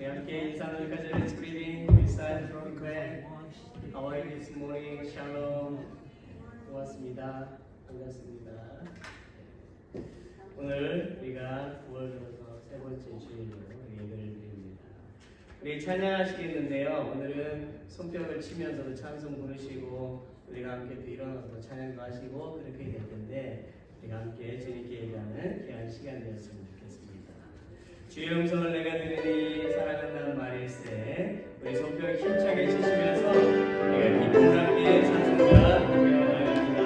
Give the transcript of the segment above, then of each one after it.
함께 인사 나눌까요? Let's greeting beside from Queen. How are you this morning? Shalom. 고맙습니다. 반갑습니다. 오늘 우리가 9월 들어서 세 번째 주일로 예배를 드립니다. 우리 찬양하시겠는데요. 오늘은 손뼉을 치면서도 찬송 부르시고 우리가 함께 또 일어나서 찬양도 하시고 그렇게 될 텐데 우리가 함께 재밌게 예배하는 귀한 시간 되었으면 좋겠습니다. 주의 음성을 내가 들으니 사랑한다는 말일세. 우리 손뼉을 힘차게 치시면서 우리가 기쁨을 함께 찬송과 노래하랍니다.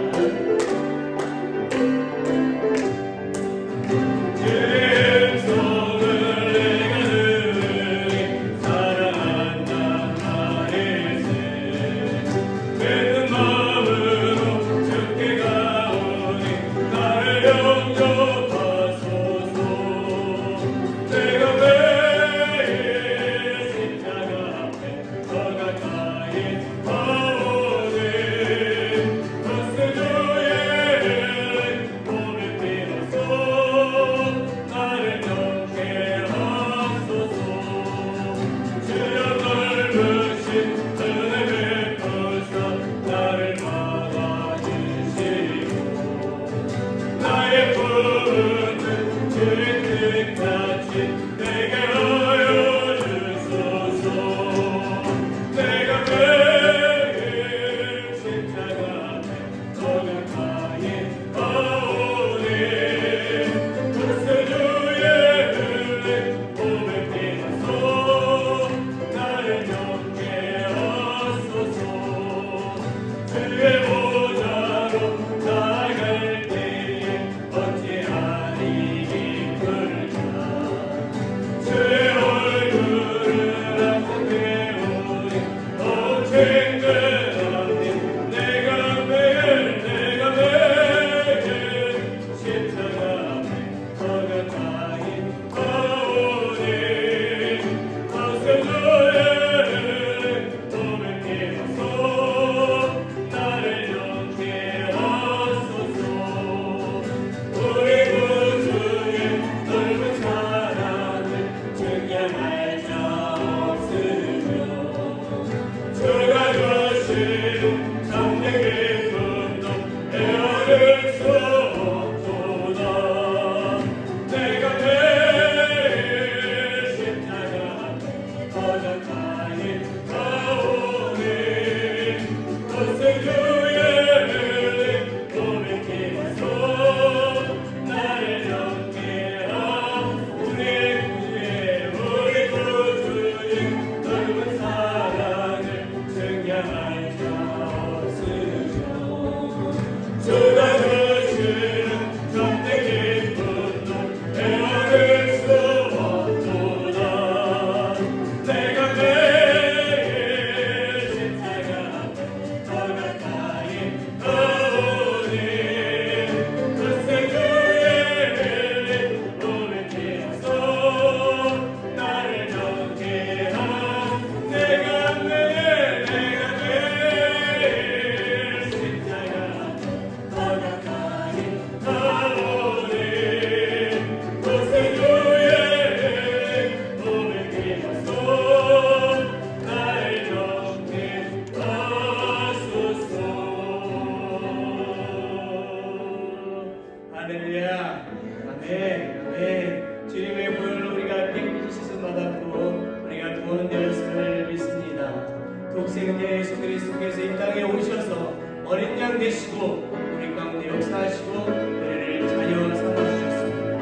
할렐루야. 아멘. 아멘. 주님의 보혈로 우리가 깨끗이 씻음 받았고 우리가 구원 되었음을 믿습니다. 독생자 예수 그리스도께서 이 땅에 오셔서 어린 양 되시고 우리 가운데 역사하시고 우리를 자녀 삼아주셨습니다.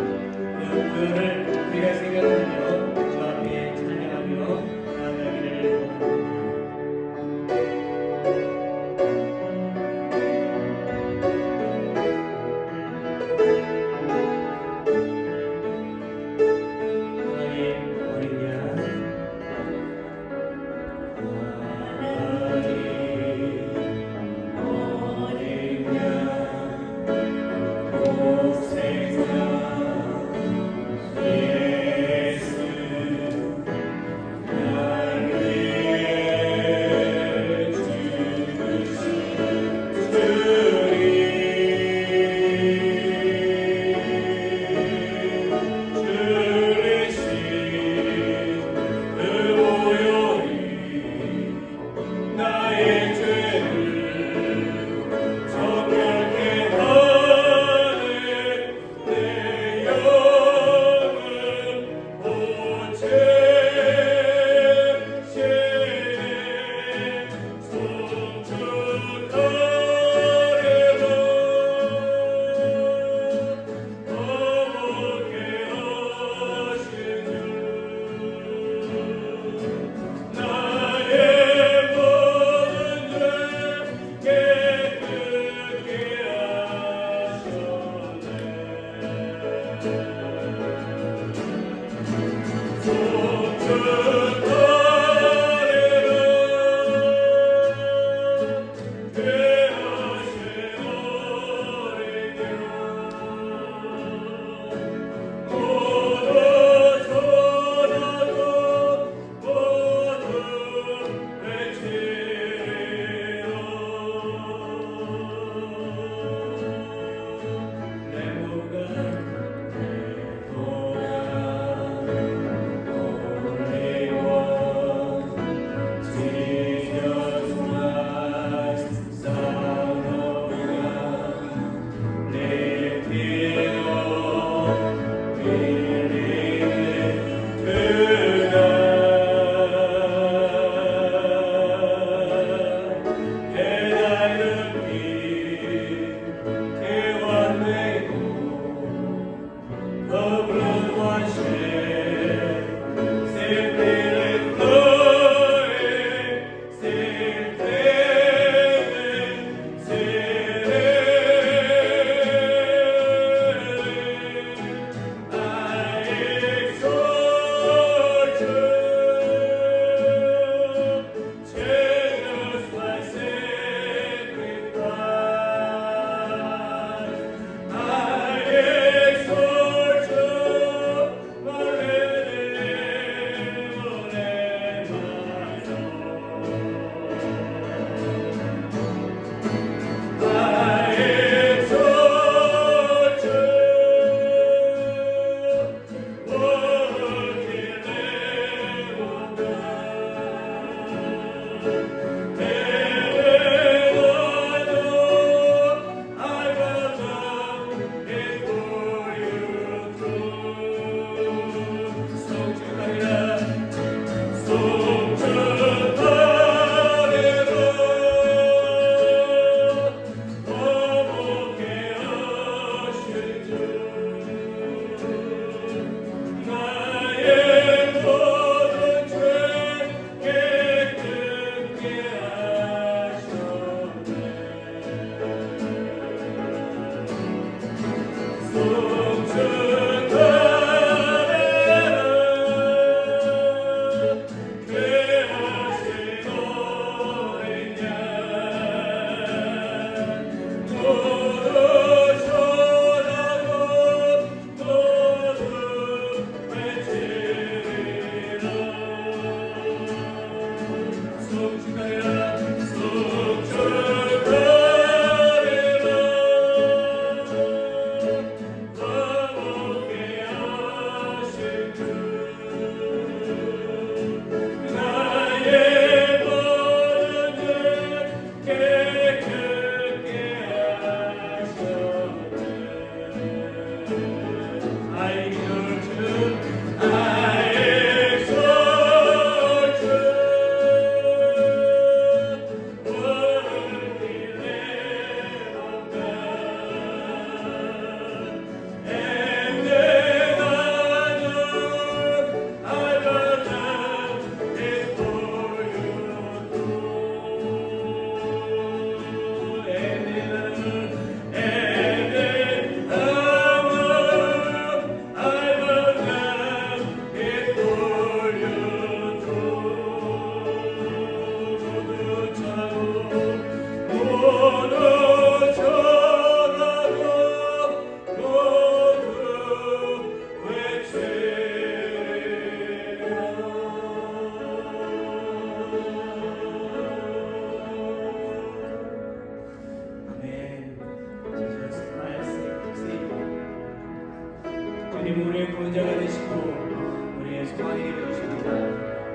그 보혈을 우리가 생각하며 주 앞에 찬양하며 나아가기를 원합니다.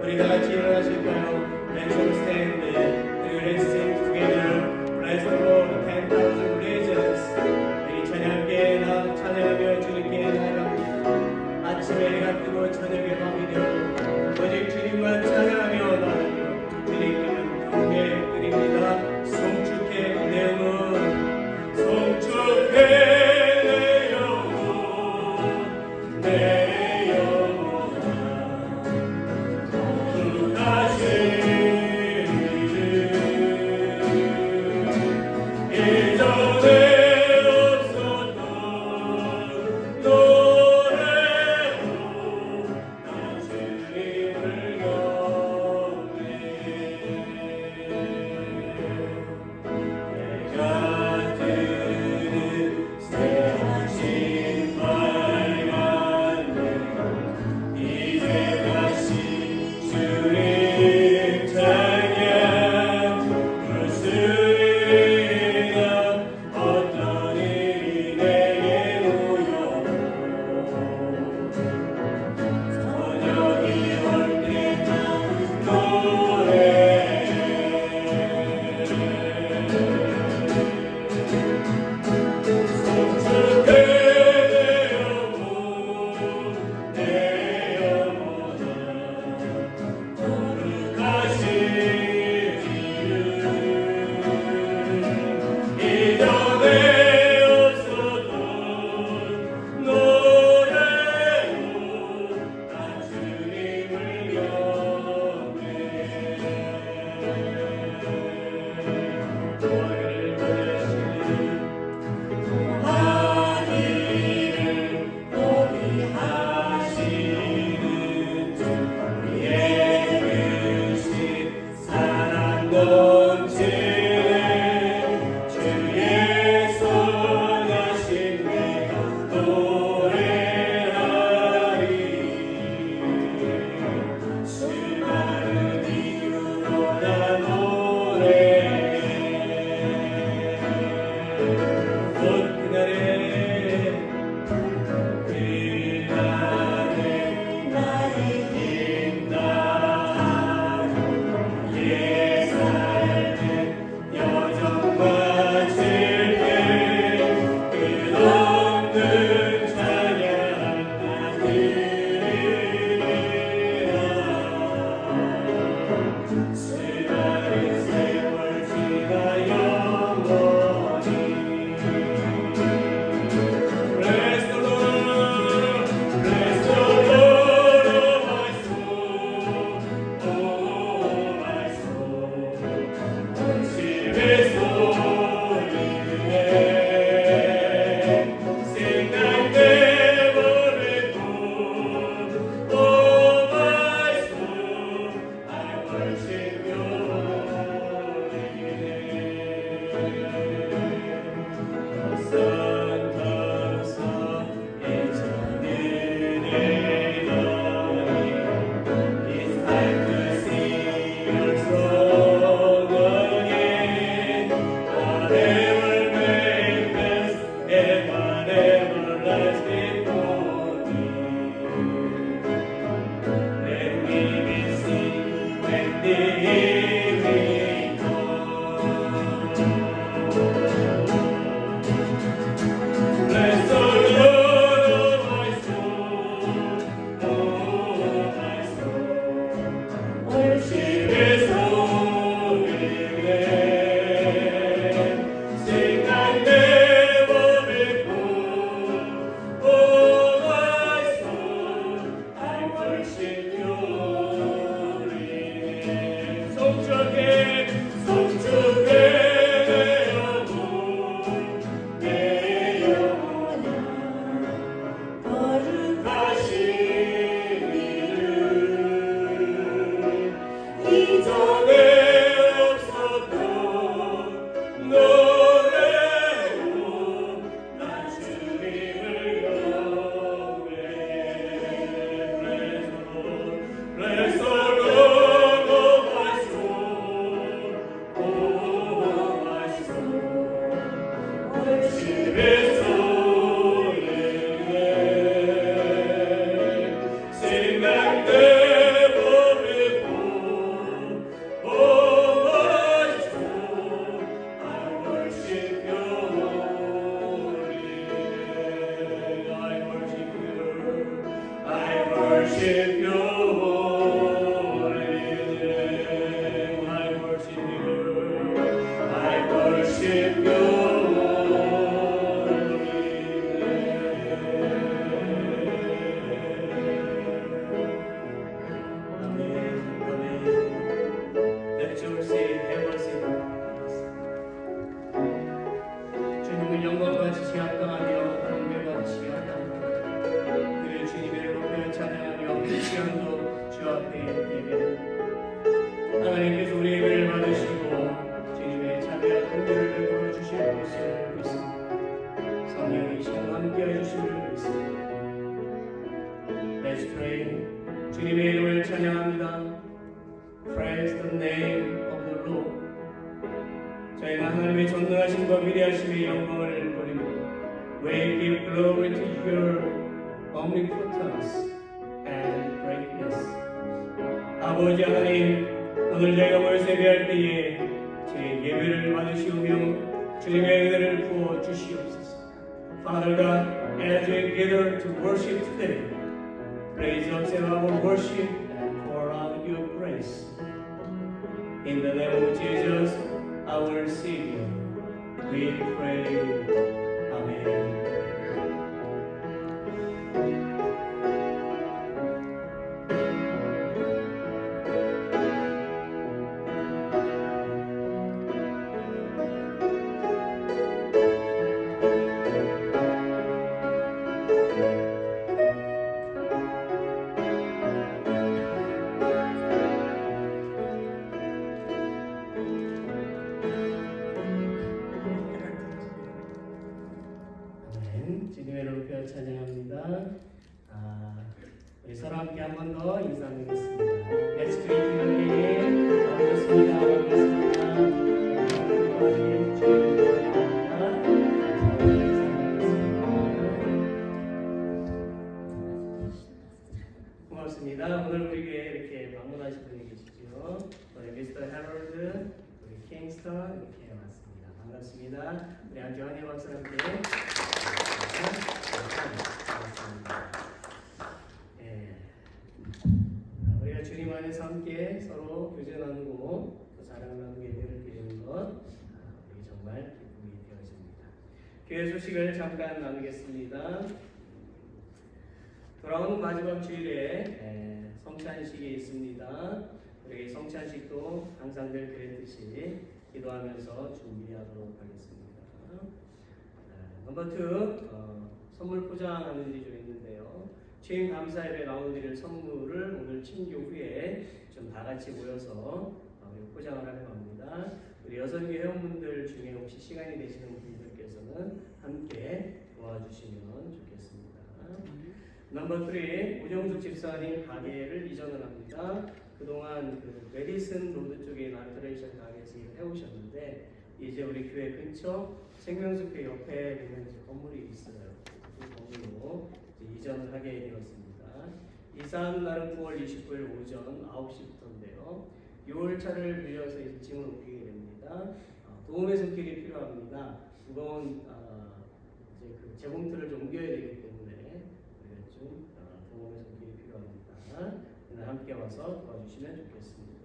우리 다 같이 일어나실까요? Let's all stand. 그리고 let's sing together. Bless the Lord, 10,000 praises. 우리 찬양하게 찬양하며 주님께 나아갑니다. 아침에 해가 뜨고 저녁에 밤이 되고 오직 주님만 찬양하며 나아가며 주님께만 경배 드립니다. 송축해 내 영혼, 송축해 내 영혼, 내 영혼아 거룩하신 your seat, have a seat. 주님을 영광받으시 합당하며 경배받으시 합당하며 그 주님을 높여 찬양하며 시간도 주 앞에 예배합니다. 하나님께서 우리 예배를 받으시고 주님의 자비와 긍휼을 베풀어 주실 것을 믿습니다. 성령이 이 시간 함께해 주심을 믿습니다. Let's pray. 주님의 이름을 찬양합니다. Praise the name of the Lord. 저희는 하나님의 전능하심과 위대하심의 영광을 돌립니다. We give glory to your omnipotence and greatness. 아버지 하나님, 오늘 저희가 모여 예배할 때에 제 예배를 받으시오며 주님의 은혜를 부어 주시옵소서. Father God, as we gather to worship today, please accept our worship and pour out your grace. In the name of Jesus, our Savior, we pray. Amen. 주님의 높여 찬양합니다. 우리 서로 함께 한 번 더 인사드리겠습니다. Let's greet you again. 반갑습니다. 고맙습니다. 오늘 우리에게 이렇게 방문하신 분이 계시죠. 우리 미스터 해럴드, 우리 킹스턴 이렇게 왔습니다. 반갑습니다. 우리 안정환이 박사님께. 우리가 주님 안에서 함께 서로 교제 나누고 또 사랑 나누게 예배를 드리는 것 우리 정말 기쁨이 되어집니다. 교회 소식을 잠깐 나누겠습니다. 돌아오는 마지막 주일에 성찬식이 있습니다. 우리 성찬식도 항상 늘 그랬듯이 기도하면서 준비하도록 하겠습니다. 넘버 2, 선물 포장하는 일이 좀 있는데요. 취임 감사 예배 나눠드릴 선물을 오늘 친교 후에 좀 다 같이 모여서 포장을 하려고 합니다. 우리 여성교 회원분들 중에 혹시 시간이 되시는 분들께서는 함께 도와주시면 좋겠습니다. 넘버 3, 우정숙 집사님 가게를 이전을 합니다. 그동안 그 메디슨 로드 쪽에 나트레이션 가게에서 일을 해오셨는데 이제 우리 교회 근처 생명숲회 옆에 보면 건물이 있어요. 그 건물로 이전을 하게 되었습니다. 이사하는 날은 9월 29일 오전 9시부터인데요. 6월차를 빌려서 이제 짐을 옮기게 됩니다. 도움의 손길이 필요합니다. 무거운 이제 그 재봉틀을 좀 옮겨야 되기 때문에 우리가 좀 도움의 손길이 필요합니다. 함께 와서 도와주시면 좋겠습니다.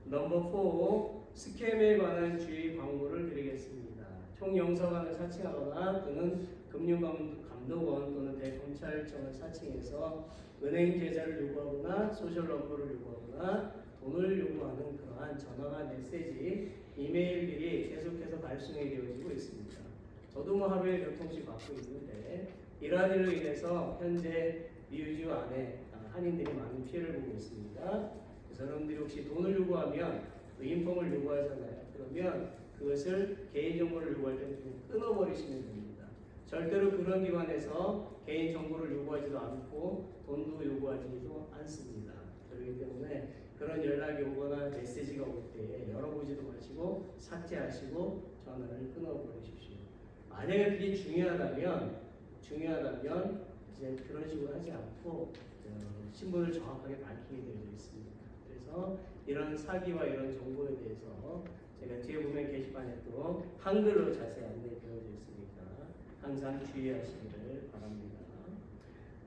넘버 4, 스캠에 관한 주의 광고를 드리겠습니다. 총영사관을 사칭하거나 또는 금융감독원 또는 대검찰청을 사칭해서 은행 계좌를 요구하거나 소셜 넘버를 요구하거나 돈을 요구하는 그러한 전화나 메시지, 이메일들이 계속해서 발송이 되어지고 있습니다. 저도 뭐 하루에 몇 통씩 받고 있는데 이러한 일로 인해서 현재 미우주 안에 한인들이 많은 피해를 보고 있습니다. 그래서 여러분들이 혹시 돈을 요구하면 인폼을 요구하잖아요. 그러면 그것을 개인정보를 요구할 때는 좀 끊어버리시면 됩니다. 절대로 그런 기관에서 개인정보를 요구하지도 않고 돈도 요구하지도 않습니다. 그렇기 때문에 그런 연락이 오거나 메시지가 올 때 열어보지도 마시고 삭제하시고 전화를 끊어버리십시오. 만약에 그게 중요하다면 이제 그런 식으로 하지 않고 신분을 정확하게 밝히게 되어 있습니다. 그래서 이런 사기와 이런 정보에 대해서 제가 뒤에 보면 게시판에 또 한글로 자세히 안내되어져 있으니까 항상 주의하시기를 바랍니다.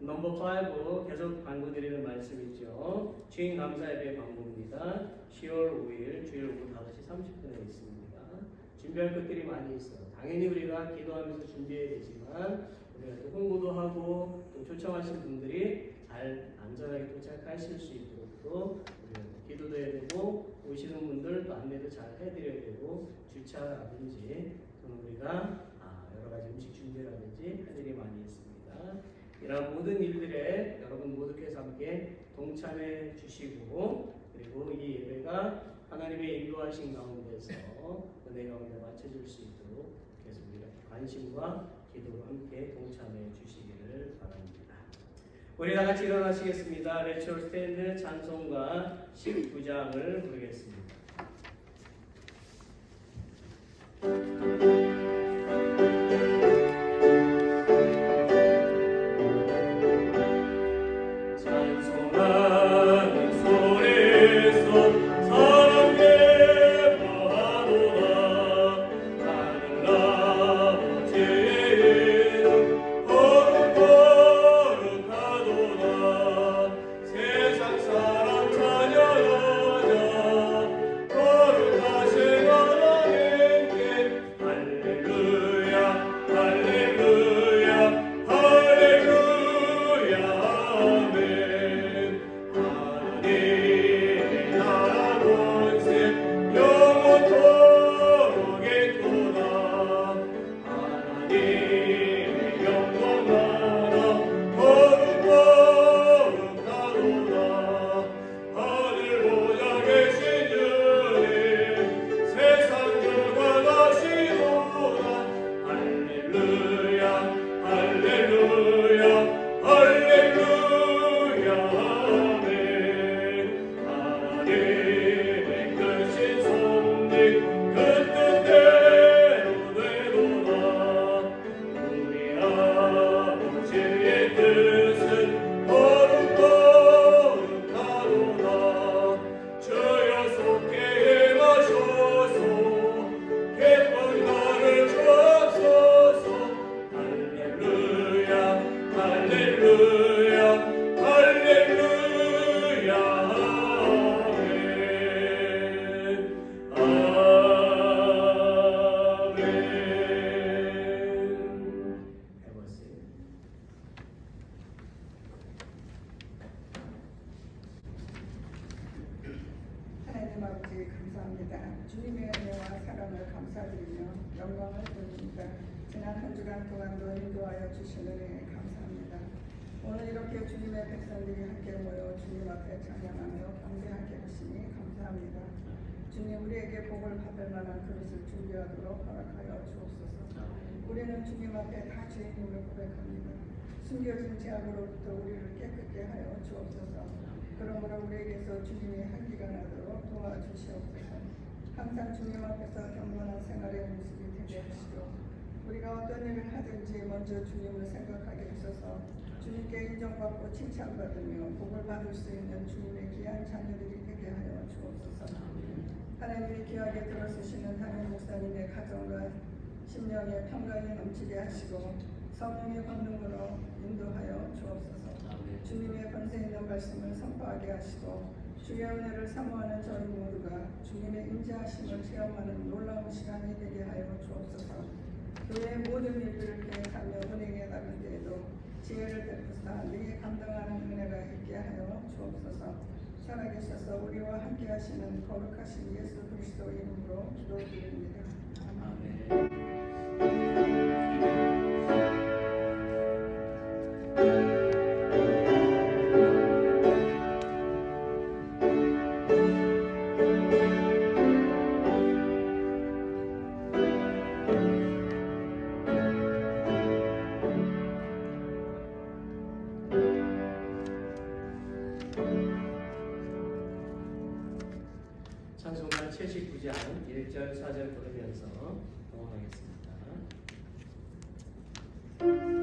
넘버 5, 계속 광고 드리는 말씀이죠. 주인 감사 예배 광고입니다. 10월 5일 주일 오후 5시 30분에 있습니다. 준비할 것들이 많이 있어요. 당연히 우리가 기도하면서 준비해야 되지만 우리가 또 홍보도 하고 또 초청하신 분들이 잘 안전하게 도착하실 수 있도록 또 우리가 기도도 해야 되고 오시는 분들 주차라든지 또는 우리가 여러 가지 음식 준비라든지 할 일이 많이 있습니다. 이런 모든 일들에 여러분 모두께서 함께 동참해 주시고 그리고 이 예배가 하나님의 인도하신 가운데서 은혜 가운데 맞춰질 수 있도록 계속 우리가 관심과 기도로 함께 동참해 주시기를 바랍니다. 우리 다 같이 일어나시겠습니다. Let's all stand 찬송가 19장을 부르겠습니다. 주님의 은혜와 사랑을 감사드리며 영광을 돌립니다. 지난 한 주간 동안도 인도하여 주신 은혜에 감사합니다. 오늘 이렇게 주님의 백성들이 함께 모여 주님 앞에 찬양하며 경배하게 하시니 감사합니다. 주님 우리에게 복을 받을 만한 그릇을 준비하도록 허락하여 주옵소서. 우리는 주님 앞에 다 죄인임을 고백합니다. 숨겨진 죄악으로부터 우리를 깨끗게 하여 주옵소서. 그러므로 우리에게서 주님의 향기가 나도록 도와주시옵소서. 항상 주님 앞에서 경건한 생활의 모습이 되게 하시고 우리가 어떤 일을 하든지 먼저 주님을 생각하게 하셔서 주님께 인정받고 칭찬받으며 복을 받을 수 있는 주님의 귀한 자녀들이 되게 하여 주옵소서. 하나님이 귀하게 들어쓰시는 담임 목사님의 가정과 심령의 평강이 넘치게 하시고 성령의 권능으로 인도하여 주옵소서. 주님의 권세 있는 말씀을 선포하게 하시고 주의 은혜를 사모하는 저희 모두가 주님의 인자하심을 체험하는 놀라운 시간이 되게 하여 주옵소서. 교회의 모든 일들을 계획하며 은행에 나갈 때에도 지혜를 베푸사 능히 감당하는 은혜가 있게 하여 주옵소서. 살아계셔서 우리와 함께 하시는 거룩하신 예수 그리스도 이름으로 기도드립니다. 아멘. 찬송가 79장 1절 4절 부르면서 동원하겠습니다. 주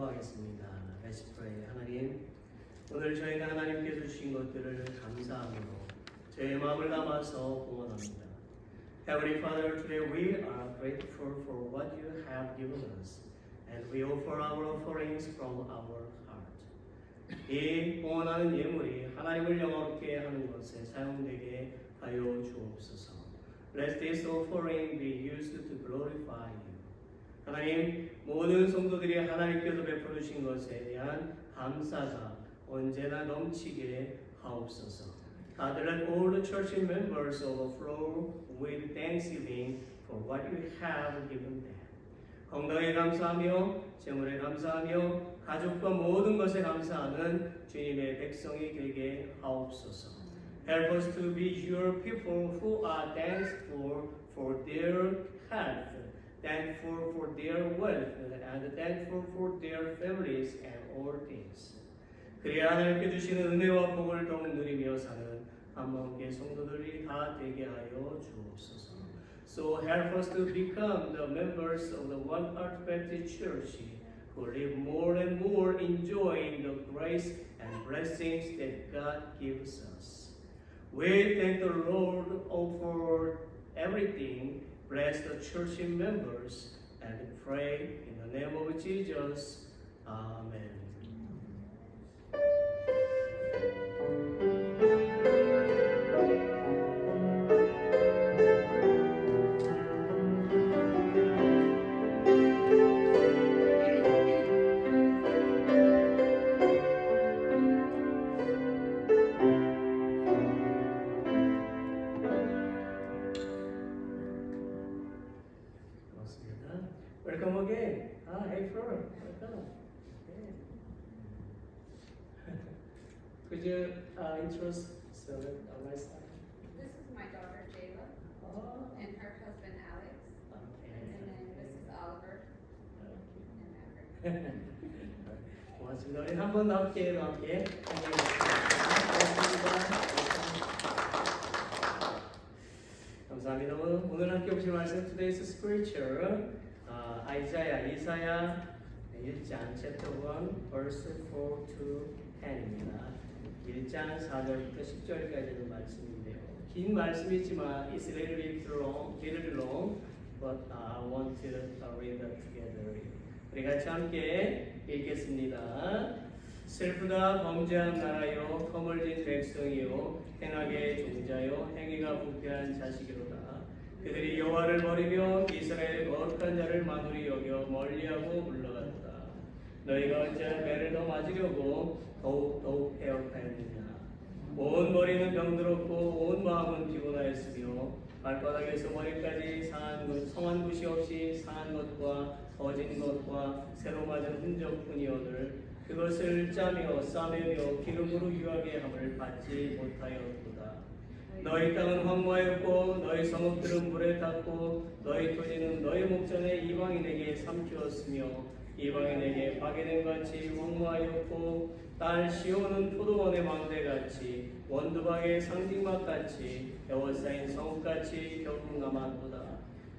기도하겠습니다. Let's pray. 하나님, 오늘 저희가 하나님께 주신 것들을 감사함으로 저의 마음을 담아서 봉헌합니다. Heavenly Father, today we are grateful for what you have given us, and we offer our offerings from our heart. 이 봉헌하는 예물이 하나님을 영화롭게 하는 것에 사용되게 하여 주옵소서. Let this offering be used to glorify you. 하나님, 모든 성도들이 하나님께서 베풀어 주신 것에 대한 감사가 언제나 넘치게 하옵소서. God, let all the church members overflow with thanksgiving for what you have given them. 건강에 감사하며 재물에 감사하며 가족과 모든 것에 감사하는 주님의 백성이 되게 하옵소서. Help us to be your people who are thankful for their health, thankful for their wealth, and thankful for their families and all things. 그래야 하나님께 주시는 은혜와 복을 더욱 누리며 사는 한마음께 성도들이 다 되게 하여 주옵소서. So help us to become the members of the One Heart Baptist Church who live more and more enjoying the grace and blessings that God gives us. We thank the Lord for everything. Bless the church members and pray in the name of Jesus. Amen. Welcome again. Hey, Flora. Welcome. Okay. Could you introduce myself? This is my daughter Jayla Oh, and her husband Alex, okay. and then this is Oliver and Maverick. 고맙습니다. 우리 한 번 더 함께 감사합니다. 오늘 함께 보실 말씀 Today's Scripture 이사야 1장 chapter 1 verse 4 to 10입니다. 1장 4절부터 10절까지의 말씀인데요. 긴 말씀이지만 it's a little bit long, but I want to read it together. 우리 같이 함께 읽겠습니다. 슬프다 범죄한 나라요, 허물진 백성이요, 행악의 종자요, 행위가 부패한 자식이로다. 그들이 여호와를 버리며 이스라엘의 거룩한 자를 마누리 여겨 멀리하고 물러갔다. 너희가 어찌 배를 더 맞으려고 더욱 해역하였느냐. 온 머리는 병들었고 온 마음은 피곤하였으며 발바닥에서 머리까지 성한 곳이 없이 상한 것과 터진 것과 새로 맞은 흔적뿐이오늘 그것을 짜며 싸매며 기름으로 유하게 함을 받지 못하였도다. 너희 땅은 황무하였고 너희 성읍들은 물에 탔고 너희 토지는 너희 목전에 이방인에게 삼키었으며 이방인에게 파괴된 같이 황무하였고 딸 시온은 포도원의 망대같이 원두방의 상징막같이 에워싸인 성읍같이 결국 남았도다.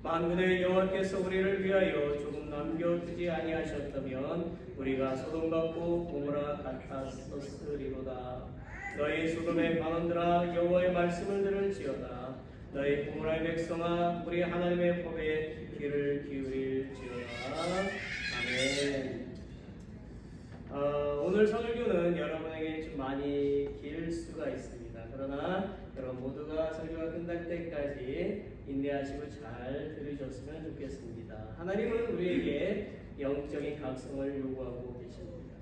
만군의 여호와께서 우리를 위하여 조금 남겨두지 아니하셨다면 우리가 소돔 같고 고모라 같았었으리로다. 너희 소돔의 관원들아 여호와의 말씀을 들을지어다. 너희 고모라의 백성아 우리 하나님의 법에 귀를 기울일지어다. 아멘. 오늘 설교는 여러분에게 좀 많이 길 수가 있습니다. 그러나 여러분 모두가 설교가 끝날 때까지 인내하시고 잘 들으셨으면 좋겠습니다. 하나님은 우리에게 영적인 각성을 요구하고 계십니다.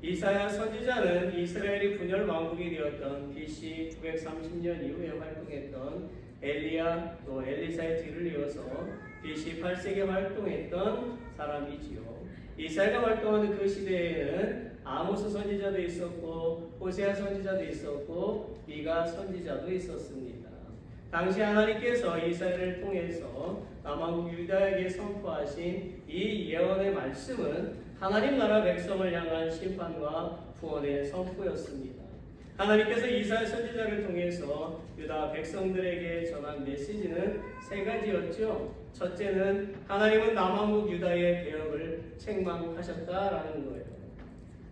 이사야 선지자는 이스라엘이 분열 왕국이 되었던 BC 930년 이후에 활동했던 엘리야 또 엘리사의 뒤를 이어서 BC 8세기에 활동했던 사람이지요. 이사야가 활동하는 그 시대에는 아모스 선지자도 있었고 호세아 선지자도 있었고 미가 선지자도 있었습니다. 당시 하나님께서 이사야를 통해서 남왕국 유다에게 선포하신 이 예언의 말씀은 하나님 나라 백성을 향한 심판과 구원의 선포였습니다. 하나님께서 이사야 선지자를 통해서 유다 백성들에게 전한 메시지는 세 가지였죠. 첫째는 하나님은 남왕국 유다의 배역을 책망하셨다라는 거예요.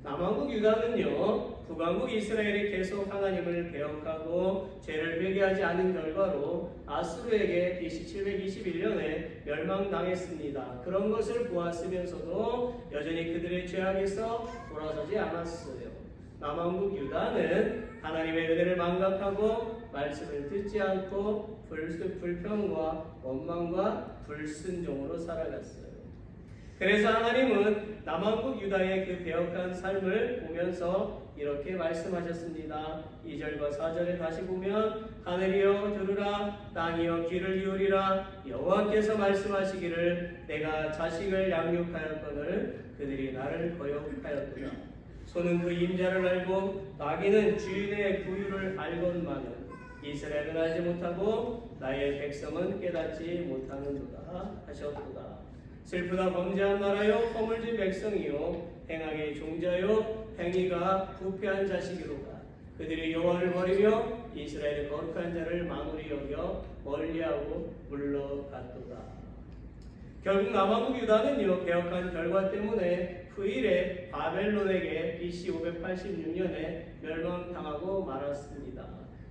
남왕국 유다는요, 북왕국 이스라엘이 계속 하나님을 배역하고 죄를 회개하지 않은 결과로 아수르에게 BC 721년에 멸망당했습니다. 그런 것을 보았으면서도 여전히 그들의 죄악에서 돌아서지 않았어요. 남왕국 유다는 하나님의 은혜를 망각하고 말씀을 듣지 않고 불평과 원망과 불순종으로 살아갔어요. 그래서 하나님은 남왕국 유다의 그 배역한 삶을 보면서 이렇게 말씀하셨습니다. 2절과 4절에 다시 보면 하늘이여 들으라, 땅이여 귀를 기울이라, 여호와께서 말씀하시기를 내가 자식을 양육하였거늘 그들이 나를 거역하였구나. 소는 그 임자를 알고 나귀는 주인의 구유를 알건만은 이스라엘은 알지 못하고 나의 백성은 깨닫지 못하는도다 하셨도다. 슬프다 범죄한 나라요 허물진 백성이요 행악의 종자요 행위가 부패한 자식이로다. 그들이 여호와를 버리며 이스라엘의 거룩한 자를 만홀히 여겨 멀리하고 물러갔도다. 결국 남왕국 유다는요 배역한 결과 때문에 후일에 바벨론에게 BC 586년에 멸망당하고 말았습니다.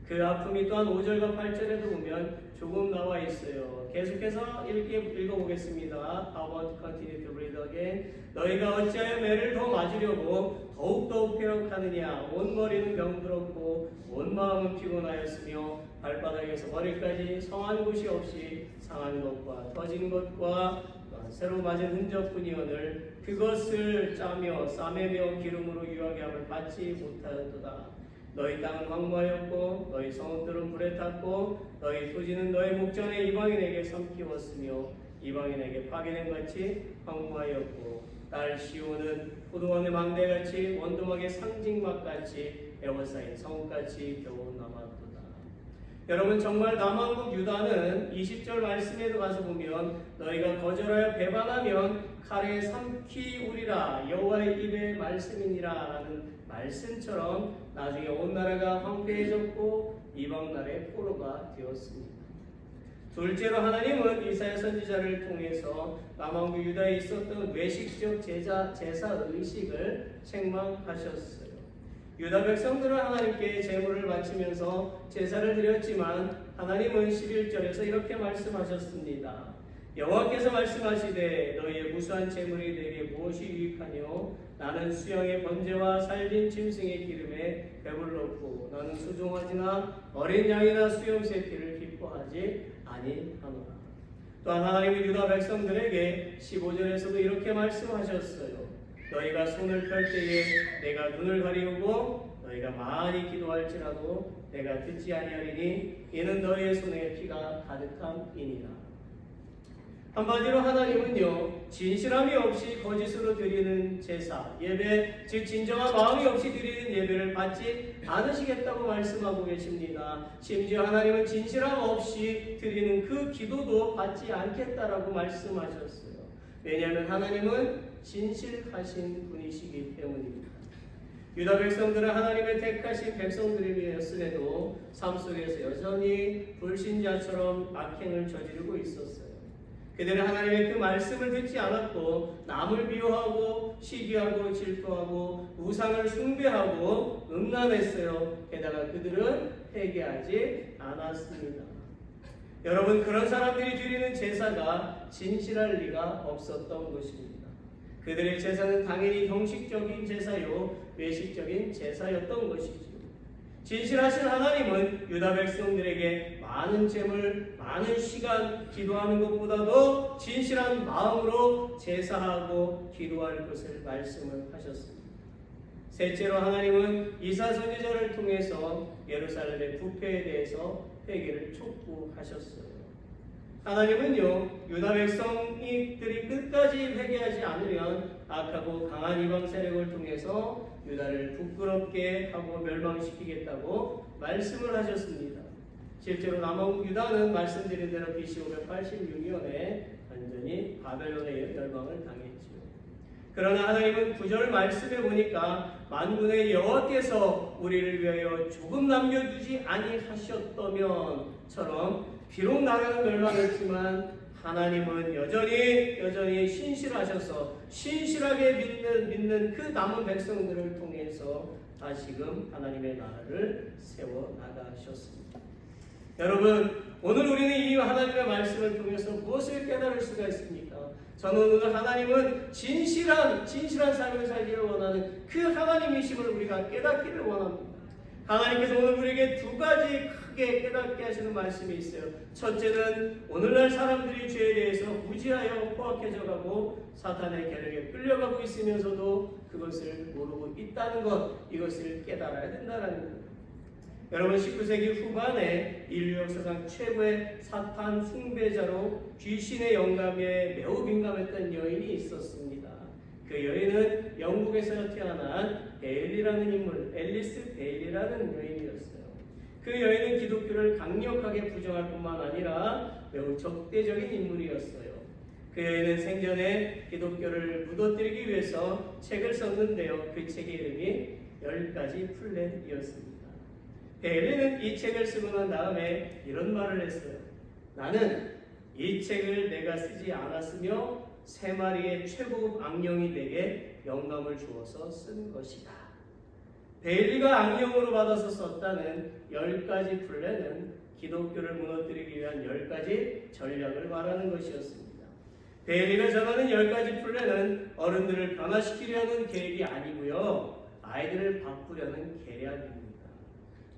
그 아픔이 또한 5절과 8절에도 보면 조금 나와 있어요. 계속해서 읽어보겠습니다. I want to continue to read again. 너희가 어찌하여 매를 더 맞으려고 더욱 배역하느냐. 온 머리는 병들었고 온 마음은 피곤하였으며 발바닥에서 머리까지 성한 곳이 없이 상한 것과 터진 것과 새로 맞은 흔적뿐이오늘 그것을 짜며 싸매며 기름으로 유하게 함을 받지 못하였도다. 너희 땅은 황무하였고 너희 성읍들은 불에 탔고 너희 토지는 너희 목전에 이방인에게 삼키웠으며 이방인에게 파괴된 같이 황무하였고 딸 시온은 포도원의 망대같이 원두막의 상징막같이 에워싸인 성읍같이 겨우 남았도다. 여러분 정말 남왕국 유다는 20절 말씀에도 가서 보면 너희가 거절하여 배반하면 칼에 삼키우리라 여호와의 입의 말씀이니라 라는 말씀처럼 나중에 온 나라가 황폐해졌고 이방 나라의 포로가 되었습니다. 둘째로 하나님은 이사야 선지자를 통해서 남왕국 유다에 있었던 외식적 제사 의식을 책망하셨어요. 유다 백성들은 하나님께 제물을 바치면서 제사를 드렸지만 하나님은 11절에서 이렇게 말씀하셨습니다. 여호와께서 말씀하시되 너희의 무수한 제물이 내게 무엇이 유익하뇨? 나는 수양의 번제와 살진 짐승의 기름에 배불렀고 나는 수종아지나 어린 양이나 수염새 피를 기뻐하지 아니하노라. 또한 하나님은 유다 백성들에게 15절에서도 이렇게 말씀하셨어요. 너희가 손을 펼 때에 내가 눈을 가리우고 너희가 많이 기도할지라도 내가 듣지 아니하리니 이는 너희의 손에 피가 가득함이니라. 한마디로 하나님은요 진실함이 없이 거짓으로 드리는 제사, 예배, 즉 진정한 마음이 없이 드리는 예배를 받지 않으시겠다고 말씀하고 계십니다. 심지어 하나님은 진실함 없이 드리는 그 기도도 받지 않겠다라고 말씀하셨어요. 왜냐하면 하나님은 진실하신 분이시기 때문입니다. 유다 백성들은 하나님의 택하신 백성들이었음에도 삶 속에서 여전히 불신자처럼 악행을 저지르고 있었어요. 그들은 하나님의 그 말씀을 듣지 않았고 남을 비호하고 시기하고 질투하고 우상을 숭배하고 음란했어요. 게다가 그들은 회개하지 않았습니다. 여러분 그런 사람들이 드리는 제사가 진실할 리가 없었던 것입니다. 그들의 제사는 당연히 형식적인 제사요 외식적인 제사였던 것이죠. 진실하신 하나님은 유다 백성들에게 많은 재물, 많은 시간 기도하는 것보다도 진실한 마음으로 제사하고 기도할 것을 말씀을 하셨습니다. 셋째로 하나님은 이사 선지자를 통해서 예루살렘의 부패에 대해서 회개를 촉구하셨어요. 하나님은요 유다 백성들이 끝까지 회개하지 않으면 악하고 강한 이방 세력을 통해서 유다를 부끄럽게 하고 멸망시키겠다고 말씀을 하셨습니다. 실제로 남왕국 유다는 말씀드린 대로 BC 586년에 완전히 바벨론의 멸망을 당했지요. 그러나 하나님은 9절 말씀에 보니까 만군의 여호와께서 우리를 위하여 조금 남겨두지 아니하셨다면처럼 비록 나라는 멸망했지만 하나님은 여전히 신실하셔서 신실하게 믿는 그 남은 백성들을 통해서 다시금 하나님의 나라를 세워 나가셨습니다. 여러분, 오늘 우리는 이 하나님의 말씀을 통해서 무엇을 깨달을 수가 있습니까? 저는 오늘 하나님은 진실한 삶을 살기를 원하는 그 하나님이심을 우리가 깨닫기를 원합니다. 하나님께서 오늘 우리에게 두 가지 크게 깨닫게 하시는 말씀이 있어요. 첫째는 오늘날 사람들이 죄에 대해서 무지하여 포악해져가고 사탄의 계략에 끌려가고 있으면서도 그것을 모르고 있다는 것, 이것을 깨달아야 된다는 거예요. 여러분, 19세기 후반에 인류 역사상 최고의 사탄 숭배자로 귀신의 영감에 매우 민감했던 여인이 있었습니다. 그 여인은 영국에서 태어난 베일리라는 인물, 앨리스 베일리라는 여인이었어요. 그 여인은 기독교를 강력하게 부정할 뿐만 아니라 매우 적대적인 인물이었어요. 그 여인은 생전에 기독교를 무너뜨리기 위해서 책을 썼는데요. 그 책의 이름이 10가지 플랜이었습니다. 베일리는 이 책을 쓰고 난 다음에 이런 말을 했어요. 나는 이 책을 내가 쓰지 않았으며 3마리의 최고급 악령이 내게 영감을 주어서 쓴 것이다. 베일리가 악령으로 받아서 썼다는 10가지 플랜은 기독교를 무너뜨리기 위한 10가지 전략을 말하는 것이었습니다. 베일리가 정하는 10가지 플랜은 어른들을 변화시키려는 계획이 아니고요, 아이들을 바꾸려는 계략입니다.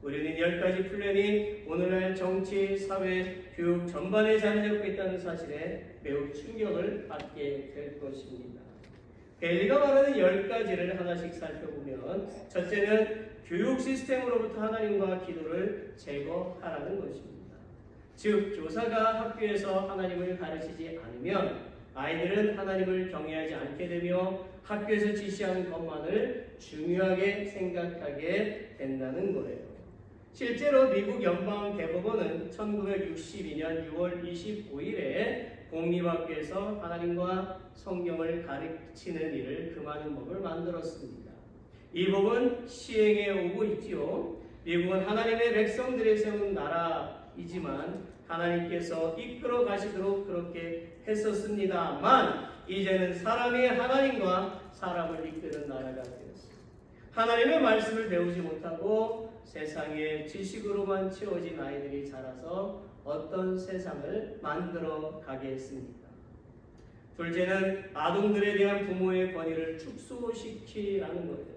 우리는 10가지 플랜이 오늘날 정치, 사회, 교육 전반에 자리 잡고 있다는 사실에 매우 충격을 받게 될 것입니다. 베일리가 말하는 10가지를 하나씩 살펴보면, 첫째는 교육 시스템으로부터 하나님과 기도를 제거하라는 것입니다. 즉, 교사가 학교에서 하나님을 가르치지 않으면 아이들은 하나님을 경외하지 않게 되며 학교에서 지시하는 것만을 중요하게 생각하게 된다는 거예요. 실제로 미국 연방대법원은 1962년 6월 25일에 공립학교에서 하나님과 성경을 가르치는 일을 금하는 법을 만들었습니다. 이 법은 시행해 오고 있지요. 미국은 하나님의 백성들이 세운 나라이지만 하나님께서 이끌어 가시도록 그렇게 했었습니다만, 이제는 사람이 하나님과 사람을 이끄는 나라가 되었습니다. 하나님의 말씀을 배우지 못하고 세상의 지식으로만 채워진 아이들이 자라서 어떤 세상을 만들어 가겠습니까? 둘째는 아동들에 대한 부모의 권위를 축소시키라는 거예요.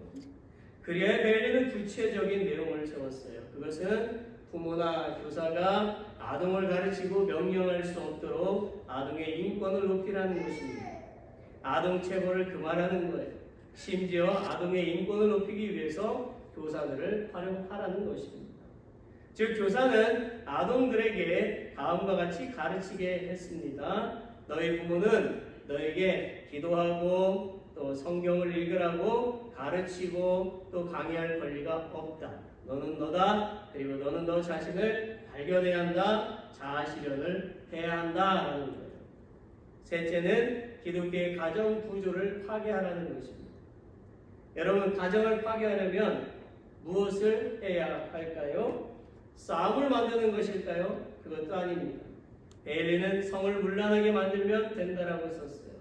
그리하여 베일리는 구체적인 내용을 세웠어요. 그것은 부모나 교사가 아동을 가르치고 명령할 수 없도록 아동의 인권을 높이라는 것입니다. 아동 체벌을 금하라는 거예요. 심지어 아동의 인권을 높이기 위해서 교사들을 활용하라는 것입니다. 즉, 교사는 아동들에게 다음과 같이 가르치게 했습니다. 너희 부모는 너에게 기도하고 또 성경을 읽으라고 가르치고 또 강의할 권리가 없다. 너는 너다. 그리고 너는 너 자신을 발견해야 한다. 자아 실현을 해야 한다라는 거예요. 셋째는 기독교의 가정 구조를 파괴하라는 것입니다. 여러분, 가정을 파괴하려면 무엇을 해야 할까요? 싸움을 만드는 것일까요? 그것도 아닙니다. 베일리는 성을 문란하게 만들면 된다라고 썼어요.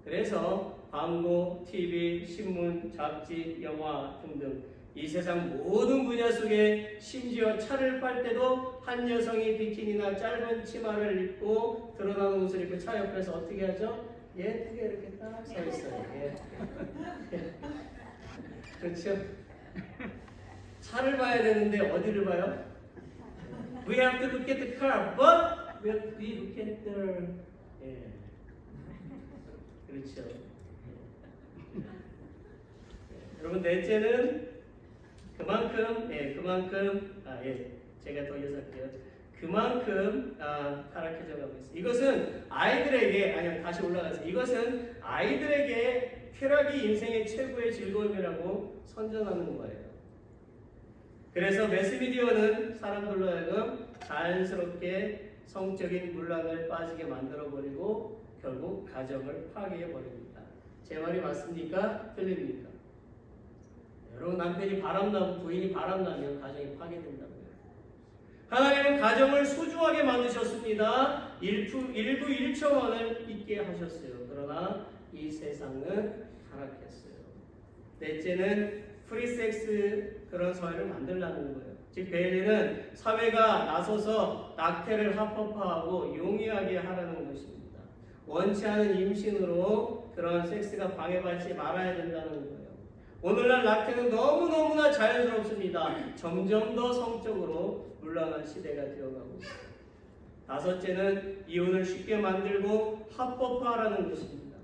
그래서 광고, TV, 신문, 잡지, 영화 등등 이 세상 모든 분야 속에 심지어 차를 팔 때도 한 여성이 비키니나 짧은 치마를 입고 드러나는 옷을 입고 차 옆에서 어떻게 하죠? 예쁘게 이렇게 딱 서 있어요. 예. 그렇죠? 차를 봐야 되는데 어디를 봐요? We have to look at the car, but we look at the... 예. 그렇죠. 여러분, 넷째는 그만큼 제가 더 이어서 할게요. 그만큼 타락해져 가고 있어요. 이것은 아이들에게, 다시 올라가세요. 이것은 아이들에게 쾌락이 인생의 최고의 즐거움이라고 선전하는 거예요. 그래서 매스미디어는 사람들로 하여금 자연스럽게 성적인 문란을 빠지게 만들어버리고 결국 가정을 파괴해버립니다. 제 말이 맞습니까? 틀립니까? 여러분 남편이 바람나고 부인이 바람나면 가정이 파괴된다고요. 하나님은 가정을 소중하게 만드셨습니다. 일부 1초만을 있게 하셨어요. 그러나 이 세상은 타락했어요. 넷째는 프리섹스 그런 사회를 만들라는 거예요. 즉 베일리는 사회가 나서서 낙태를 합법화하고 용이하게 하라는 것입니다. 원치 않은 임신으로 그런 섹스가 방해받지 말아야 된다는 거예요. 오늘날 낙태는 너무너무나 자연스럽습니다. 점점 더 성적으로 물러난 시대가 되어가고 있습니다. 다섯째는 이혼을 쉽게 만들고 합법화하라는 것입니다.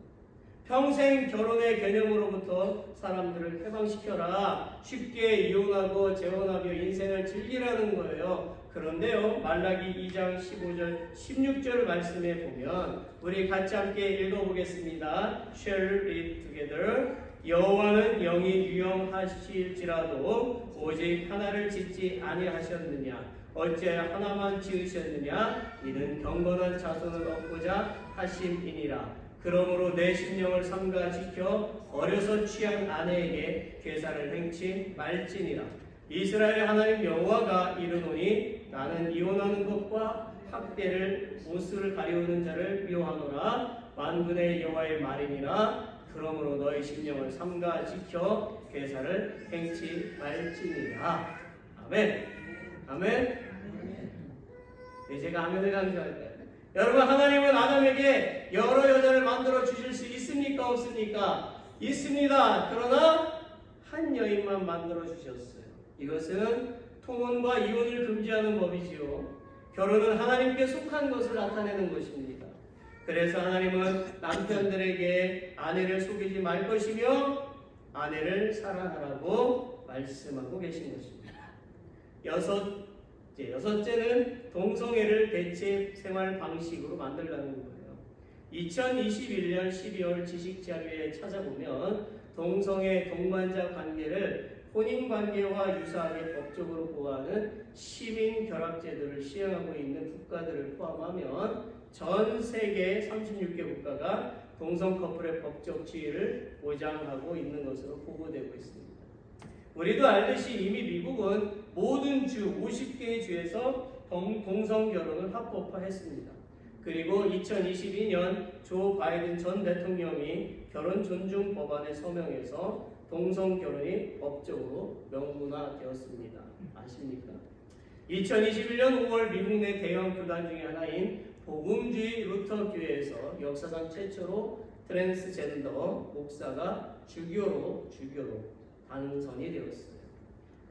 평생 결혼의 개념으로부터 사람들을 해방시켜라. 쉽게 이혼하고 재혼하며 인생을 즐기라는 거예요. 그런데요, 말라기 2장 15절 16절 말씀에 보면 우리 같이 함께 읽어보겠습니다. Shall read together. 여호와는 영이 유용하실지라도 오직 하나를 짓지 아니하셨느냐? 어째 하나만 지으셨느냐? 이는 경건한 자손을 얻고자 하심이니라. 그러므로 내 심령을 삼가 지켜 어려서 취한 아내에게 계사를 행치 말지니라. 이스라엘 하나님 여호와가 이르노니 나는 이혼하는 것과 학대를 옷을 가리우는 자를 미워하노라. 만군의 여호와의 말이니라. 그러므로 너희 심령을 삼가 지켜 계사를 행치 말지니라. 아멘. 아멘. 네, 제가 아멘을 강조할까요? 여러분, 하나님은 아담에게 여러 여자를 만들어 주실 수 있습니까? 없습니까? 있습니다. 그러나 한 여인만 만들어 주셨어요. 이것은 통혼과 이혼을 금지하는 법이지요. 결혼은 하나님께 속한 것을 나타내는 것입니다. 그래서 하나님은 남편들에게 아내를 속이지 말 것이며 아내를 사랑하라고 말씀하고 계신 것입니다. 여섯째는 동성애를 대체 생활 방식으로 만들라는 거예요. 2021년 12월 지식자료에 찾아보면 동성애 동반자 관계를 혼인관계와 유사하게 법적으로 보호하는 시민결합제도를 시행하고 있는 국가들을 포함하면 전 세계 36개 국가가 동성 커플의 법적 지위를 보장하고 있는 것으로 보고되고 있습니다. 우리도 알듯이 이미 미국은 모든 주 50개의 주에서 동성 결혼을 합법화했습니다. 그리고 2022년 조 바이든 전 대통령이 결혼 존중 법안에 서명해서 동성 결혼이 법적으로 명문화되었습니다. 아십니까? 2021년 5월 미국 내 대형 교단 중에 하나인 복음주의 루터 교회에서 역사상 최초로 트랜스젠더 목사가 주교로 당선이 되었어요.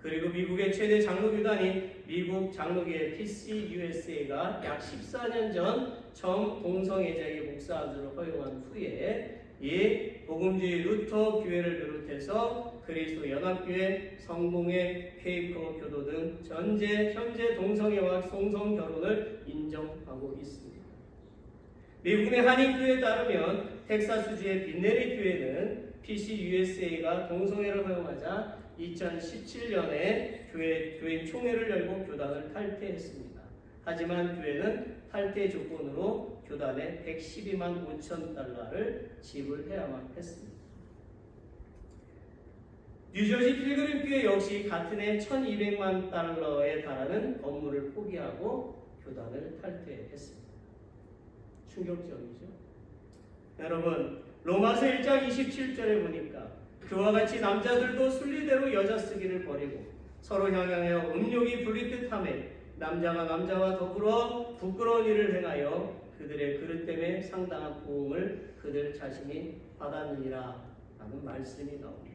그리고 미국의 최대 장로교단인 미국 장로교회 PCUSA가 약 14년 전 처음 동성애자에게 목사를 허용한 후에 이 복음주의 루터 교회를 비롯해서 그리스도 연합교회, 성공회, 케이커 교도 등 현재 동성애와 동성 결혼을 인정하고 있습니다. 미국 내 한인교회에 따르면 텍사스주의 빈네리 교회는 PCUSA가 동성애를 허용하자 2017년에 교인 총회를 열고 교단을 탈퇴했습니다. 하지만 교회는 탈퇴 조건으로 교단에 112만 5천 달러를 지불해야만 했습니다. 뉴저지 필그림 교회 역시 같은 해 1200만 달러에 달하는 건물을 포기하고 교단을 탈퇴했습니다. 충격적이죠? 여러분, 로마서 1장 27절에 보니까 그와 같이 남자들도 순리대로 여자 쓰기를 버리고 서로 향하여 음욕이 불리듯하며 남자가 남자와 더불어 부끄러운 일을 행하여 그들의 그릇 때문에 상당한 고음을 그들 자신이 받았느니라 라는 말씀이 나옵니다.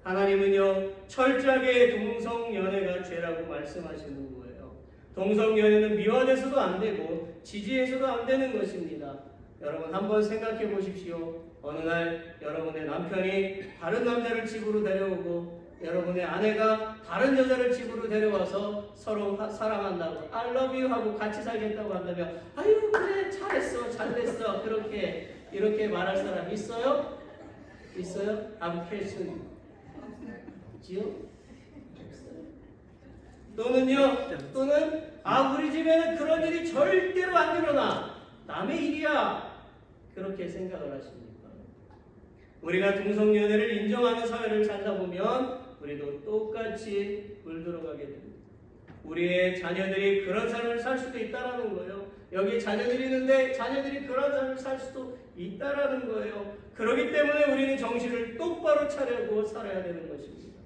하나님은요, 철저하게 동성연애가 죄라고 말씀하시는 거예요. 동성연애는 미화돼서도 안 되고 지지해서도 안 되는 것입니다. 여러분 한번 생각해 보십시오. 어느 날 여러분의 남편이 다른 남자를 집으로 데려오고 여러분의 아내가 다른 여자를 집으로 데려와서 서로 사랑한다고 I love you 하고 같이 살겠다고 한다면 아유 그래 잘했어 잘됐어 이렇게 말할 사람 있어요? 있어요? I'm question 없지요? 또는 우리 집에는 그런 일이 절대로 안 일어나 남의 일이야 그렇게 생각을 하십니까? 우리가 동성연애를 인정하는 사회를 살다 보면 우리도 똑같이 물들어가게 됩니다. 우리의 자녀들이 그런 삶을 살 수도 있다라는 거예요. 여기 자녀들이 있는데 자녀들이 그런 삶을 살 수도 있다라는 거예요. 그렇기 때문에 우리는 정신을 똑바로 차리고 살아야 되는 것입니다.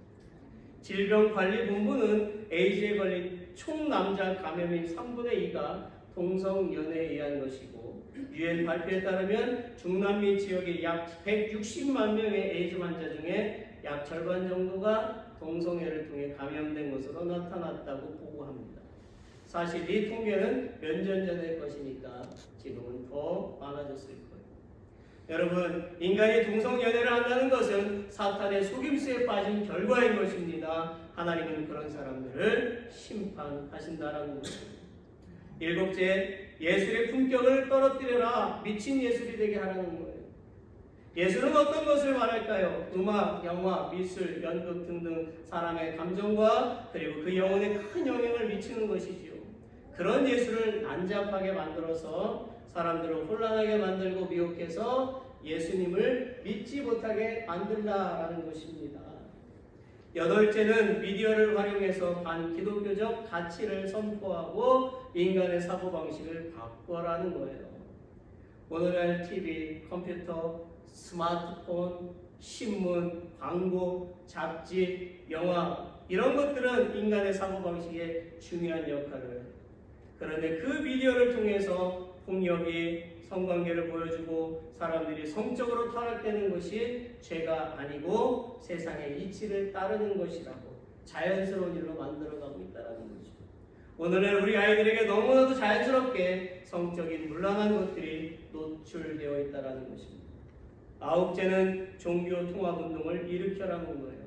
질병관리본부는 에이즈에 걸린 총 남자 감염인 3분의 2가 동성연애에 의한 것이고, 유엔 발표에 따르면 중남미 지역의 약 160만 명의 에이즈 환자 중에 약 절반 정도가 동성애를 통해 감염된 것으로 나타났다고 보고합니다. 사실 이 통계는 몇 년 전의 것이니까 지금은 더 많아졌을 거예요. 여러분, 인간이 동성연애를 한다는 것은 사탄의 속임수에 빠진 결과인 것입니다. 하나님은 그런 사람들을 심판하신다라는 것입니다. 일곱째, 예술의 품격을 떨어뜨려라. 미친 예술이 되게 하라는 거예요. 예술은 어떤 것을 말할까요? 음악, 영화, 미술, 연극 등등 사람의 감정과 그리고 그 영혼에 큰 영향을 미치는 것이지요. 그런 예술을 난잡하게 만들어서 사람들을 혼란하게 만들고 미혹해서 예수님을 믿지 못하게 만든다라는 것입니다. 여덟째는 미디어를 활용해서 반기독교적 가치를 선포하고 인간의 사고방식을 바꿔라는 거예요. 오늘날 TV, 컴퓨터, 스마트폰, 신문, 광고, 잡지, 영화 이런 것들은 인간의 사고방식에 중요한 역할을 해요. 그런데 그 미디어를 통해서 폭력이 성관계를 보여주고 사람들이 성적으로 타락되는 것이 죄가 아니고 세상의 이치를 따르는 것이라고 자연스러운 일로 만들어가고 있다는 거죠. 오늘은 우리 아이들에게 너무나도 자연스럽게 성적인 문란한 것들이 노출되어 있다는 것입니다. 아홉째는 종교 통합운동을 일으켜라는 거예요.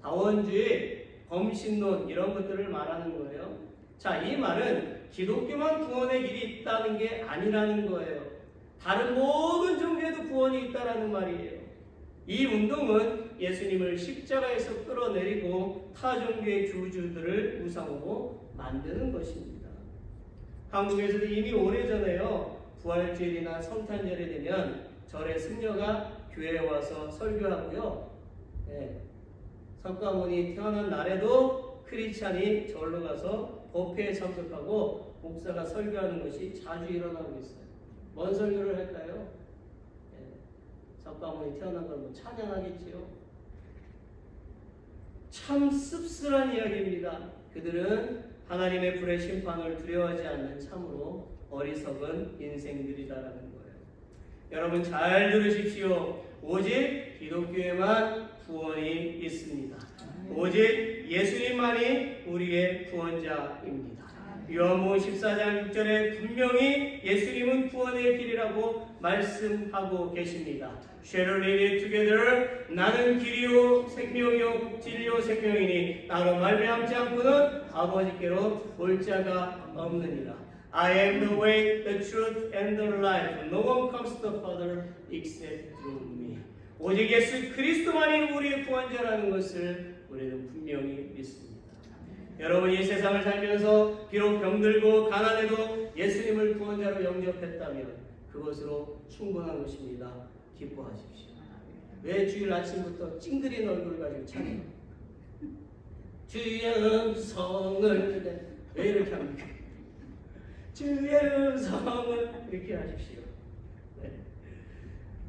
다원주의, 범신론 이런 것들을 말하는 거예요. 자, 이 말은 기독교만 구원의 길이 있다는 게 아니라는 거예요. 다른 모든 종교에도 구원이 있다라는 말이에요. 이 운동은 예수님을 십자가에서 끌어내리고 타 종교의 교주들을 우상으로 만드는 것입니다. 한국에서도 이미 오래전에요, 부활주일이나 성탄절이 되면 절의 승려가 교회에 와서 설교하고요. 석가모니 태어난 날에도 크리스찬이 절로 가서 법회에 참석하고 목사가 설교하는 것이 자주 일어나고 있어요. 뭔 설교를 할까요? 석가모니 태어난 걸 뭐 찬양하겠지요. 참 씁쓸한 이야기입니다. 그들은 하나님의 불의 심판을 두려워하지 않는 참으로 어리석은 인생들이다라는 거예요. 여러분 잘 들으십시오. 오직 기독교에만 구원이 있습니다. 오직 예수님만이 우리의 구원자입니다. 요한복음 14장 6절에 분명히 예수님은 구원의 길이라고 말씀하고 계십니다. Shall we live together? 나는 길이요 생명이요 진리요 생명이니 나로 말미암지 않고는 아버지께로 올 자가 없느니라. I am the way, the truth, and the life. No one comes to the Father except through me. 오직 예수 그리스도만이 우리의 구원자라는 것을 우리는 분명히 믿습니다. 여러분 이 세상을 살면서 비록 병들고 가난해도 예수님을 구원자로 영접했다면 그것으로 충분한 것입니다. 기뻐하십시오. 왜 주일 아침부터 찡그린 얼굴을 가지고 찬양? 주의 음성을 왜 이렇게 합니까? 주의 음성을 이렇게 하십시오.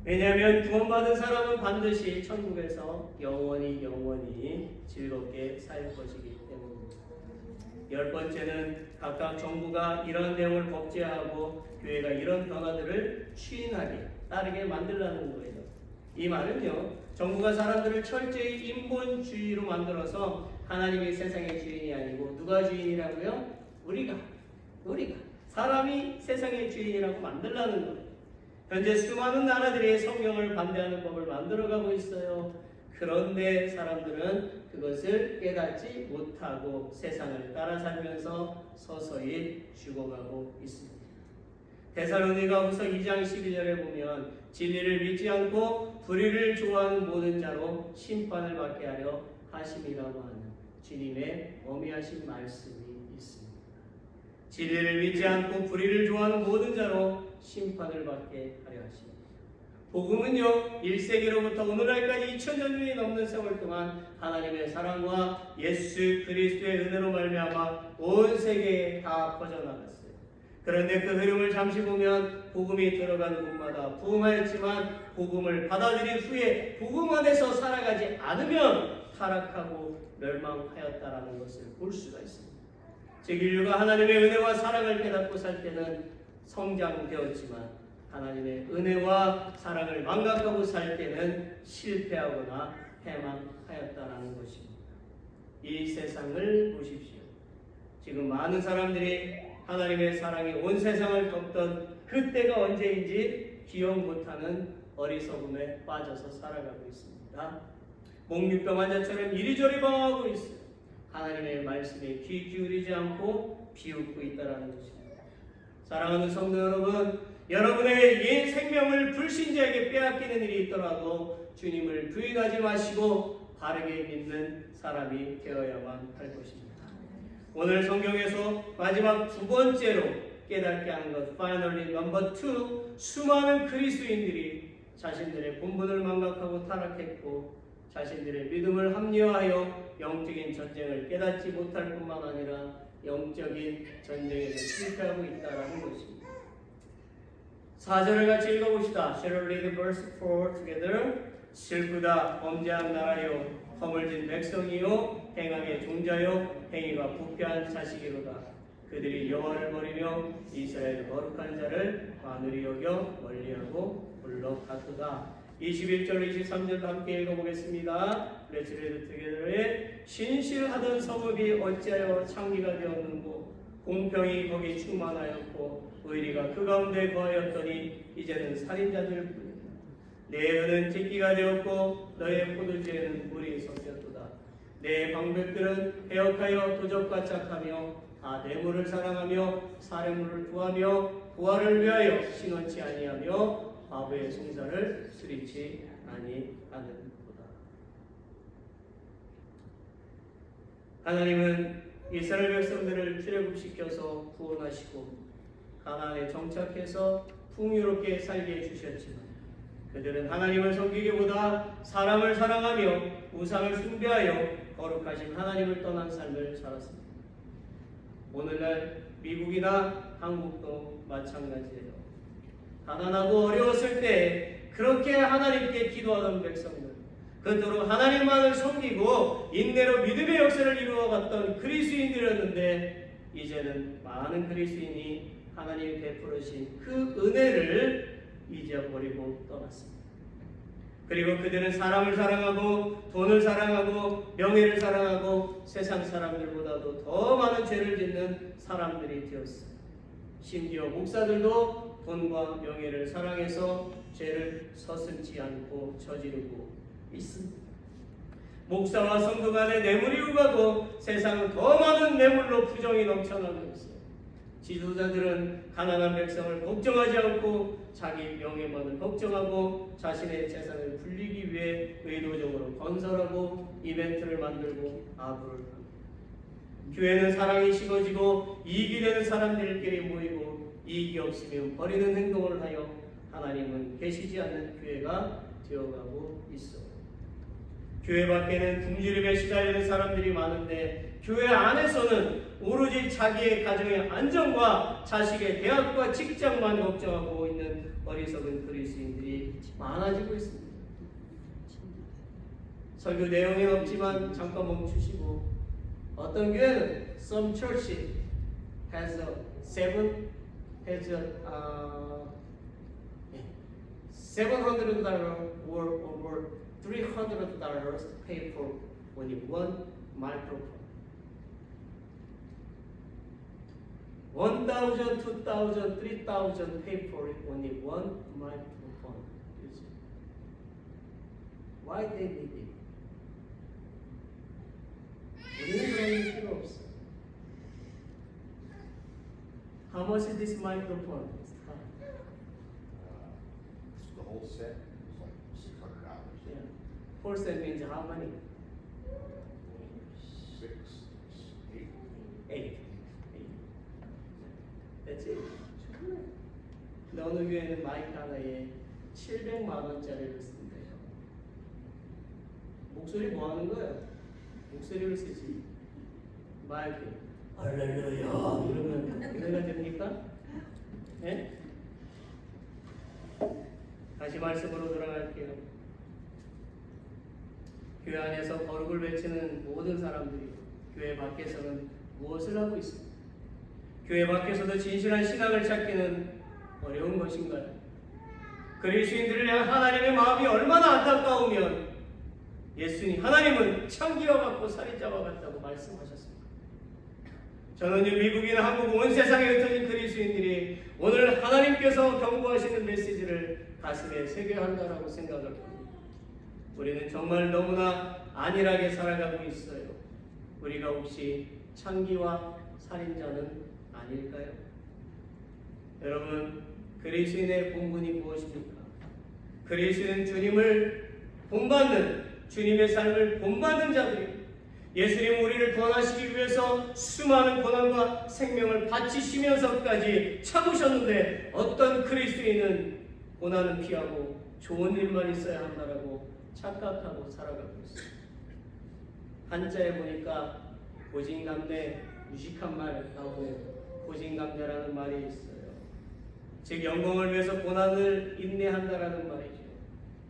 왜냐하면 구원받은 사람은 반드시 천국에서 영원히 즐겁게 살 것이기 때문입니다. 열 번째는 각각 정부가 이런 내용을 법제화하고 교회가 이런 변화들을 추인하게 따르게 만들라는 거예요. 이 말은요, 정부가 사람들을 철저히 인본주의로 만들어서 하나님이 세상의 주인이 아니고 누가 주인이라고요? 우리가 사람이 세상의 주인이라고 만들라는 거예요. 현재 수많은 나라들이 성경을 반대하는 법을 만들어가고 있어요. 그런데 사람들은 그것을 깨닫지 못하고 세상을 따라 살면서 서서히 죽어가고 있습니다. 데살로니가후서 2장 12절에 보면 진리를 믿지 않고 불의를 좋아하는 모든 자로 심판을 받게 하려 하심이라고 하는 주님의 어미하신 말씀이 있습니다. 진리를 믿지 않고 불의를 좋아하는 모든 자로 심판을 받게 하려 하십니다. 복음은요, 1세기로부터 오늘날까지 2000년이 넘는 세월 동안 하나님의 사랑과 예수 그리스도의 은혜로 말미암아 온 세계에 다 퍼져나갔어요. 그런데 그 흐름을 잠시 보면 복음이 들어가는 곳마다 부흥하였지만 복음을 받아들인 후에 복음 안에서 살아가지 않으면 타락하고 멸망하였다라는 것을 볼 수가 있습니다. 즉 인류가 하나님의 은혜와 사랑을 깨닫고 살 때는 성장되었지만 하나님의 은혜와 사랑을 망각하고 살 때는 실패하거나 패망하였다라는 것입니다. 이 세상을 보십시오. 지금 많은 사람들이 하나님의 사랑이 온 세상을 덮던 그때가 언제인지 기억 못하는 어리석음에 빠져서 살아가고 있습니다. 몽유병 환자처럼 이리저리 방황하고 있어요. 하나님의 말씀에 귀 기울이지 않고 비웃고 있다는 것입니다. 사랑하는 성도 여러분, 여러분의 옛 생명을 불신자에게 빼앗기는 일이 있더라도 주님을 부인하지 마시고 바르게 믿는 사람이 되어야만 할 것입니다. 오늘 성경에서 마지막 두 번째로 깨닫게 하는 것, finally number 2, 수많은 그리스도인들이 자신들의 본분을 망각하고 타락했고 자신들의 믿음을 합리화하여 영적인 전쟁을 깨닫지 못할 뿐만 아니라 영적인 전쟁에서 실패하고 있다는 것입니다. 4절을 같이 읽어봅시다. Shall we read verse 4 together? 슬프다 범죄한 나라요 허물진 백성이요 행악의 종자요 행위가 부패한 자식이로다. 그들이 여호와를 버리며 이스라엘 거룩한 자를 관울이 여겨 멀리하고 물러갔도다. 21절 23절 함께 읽어보겠습니다. Let's read together. 신실하던 성읍이 어찌하여 창기가 되었는고 공평이 거기 충만하였고 의리가 그 가운데 거하였더니 이제는 살인자들 뿐이다. 내 은은 찢기가 되었고 너의 포도주에는 물이 섞였도다. 내 방백들은 해역하여 도적과 짝하며 다 뇌물을 사랑하며 사령물을 구하며 부활을 위하여 신원치 아니하며 바보의 송사를 수리치 아니하는도다. 하나님은 이스라엘 백성들을 출애굽시켜서 구원하시고 가나안에 정착해서 풍요롭게 살게 해주셨지만 그들은 하나님을 섬기기보다 사람을 사랑하며 우상을 숭배하여 거룩하신 하나님을 떠난 삶을 살았습니다. 오늘날 미국이나 한국도 마찬가지예요. 가난하고 어려웠을 때 그렇게 하나님께 기도하던 백성들, 그토록 하나님만을 섬기고 인내로 믿음의 역사를 이루어갔던 그리스도인들이었는데 이제는 많은 그리스도인이 하나님이 베풀으신 그 은혜를 잊어버리고 떠났습니다. 그리고 그들은 사람을 사랑하고 돈을 사랑하고 명예를 사랑하고 세상 사람들보다도 더 많은 죄를 짓는 사람들이 되었어요. 심지어 목사들도 돈과 명예를 사랑해서 죄를 서슴지 않고 저지르고 있습니다. 목사와 성도 간의 뇌물이 오가고 세상은 더 많은 뇌물로 부정이 넘쳐나고 있어요. 지도자들은 가난한 백성을 걱정하지 않고 자기 명예만을 걱정하고 자신의 재산을 불리기 위해 의도적으로 건설하고 이벤트를 만들고 아부를 합니다. 교회는 사랑이 식어지고 이익이 되는 사람들끼리 모이고 이익이 없으면 버리는 행동을 하여 하나님은 계시지 않는 교회가 되어가고 있어요. 교회 밖에는 굶주림에 시달리는 사람들이 많은데 교회 안에서는 오로지 자기의 가정의 안정과 자식의 대학과 직장만 걱정하고 있는 어리석은 그리스도인들이 많아지고 있습니다. 설교 내용은 없지만 잠깐 멈추시고 어떤 교회는 some church has $700 or over $300 paid for only one microphone. 1,000, 2,000, 3,000 paid for only one microphone. Why they need it? 우리는 그런 필요 없어. How much is this microphone? The whole set was like $600. Yeah. Four set means how many? 6, 8. 8. That's it. 근데 어느 교회는 마이크 하나에 700만 원짜리를 쓴대요. 목소리 뭐 하는 거예요? 목소리를 쓰지. 마이크 할렐루야 이러면 은혜가 됩니까? 네? 다시 말씀으로 돌아갈게요. 교회 안에서 거룩을 외치는 모든 사람들이 교회 밖에서는 무엇을 하고 있습니까? 교회 밖에서도 진실한 신앙을 찾기는 어려운 것인가요? 그리스도인들을 향한 하나님의 마음이 얼마나 안타까우면 예수님, 하나님은 창기와 같고 살인자와 같다고 말씀하셨습니다. 저는 미국이나 한국 온 세상에 흩어진 그리스도인들이 오늘 하나님께서 경고하시는 메시지를 가슴에 새겨야 한다고 생각을 합니다. 우리는 정말 너무나 안일하게 살아가고 있어요. 우리가 혹시 창기와 살인자는 아닐까요? 여러분, 그리스도인의 본분이 무엇입니까? 그리스도인은 주님을 본받는, 주님의 삶을 본받는 자들입니다. 예수님은 우리를 구원하시기 위해서 수많은 고난과 생명을 바치시면서까지 참으셨는데 어떤 그리스도인은 고난은 피하고 좋은 일만 있어야 한다라고 착각하고 살아가고 있습니다. 한자에 보니까 고진감래, 무식한 말 나오네요. 고진감래라는 말이 있어요. 즉 영광을 위해서 고난을 인내한다라는 말이죠.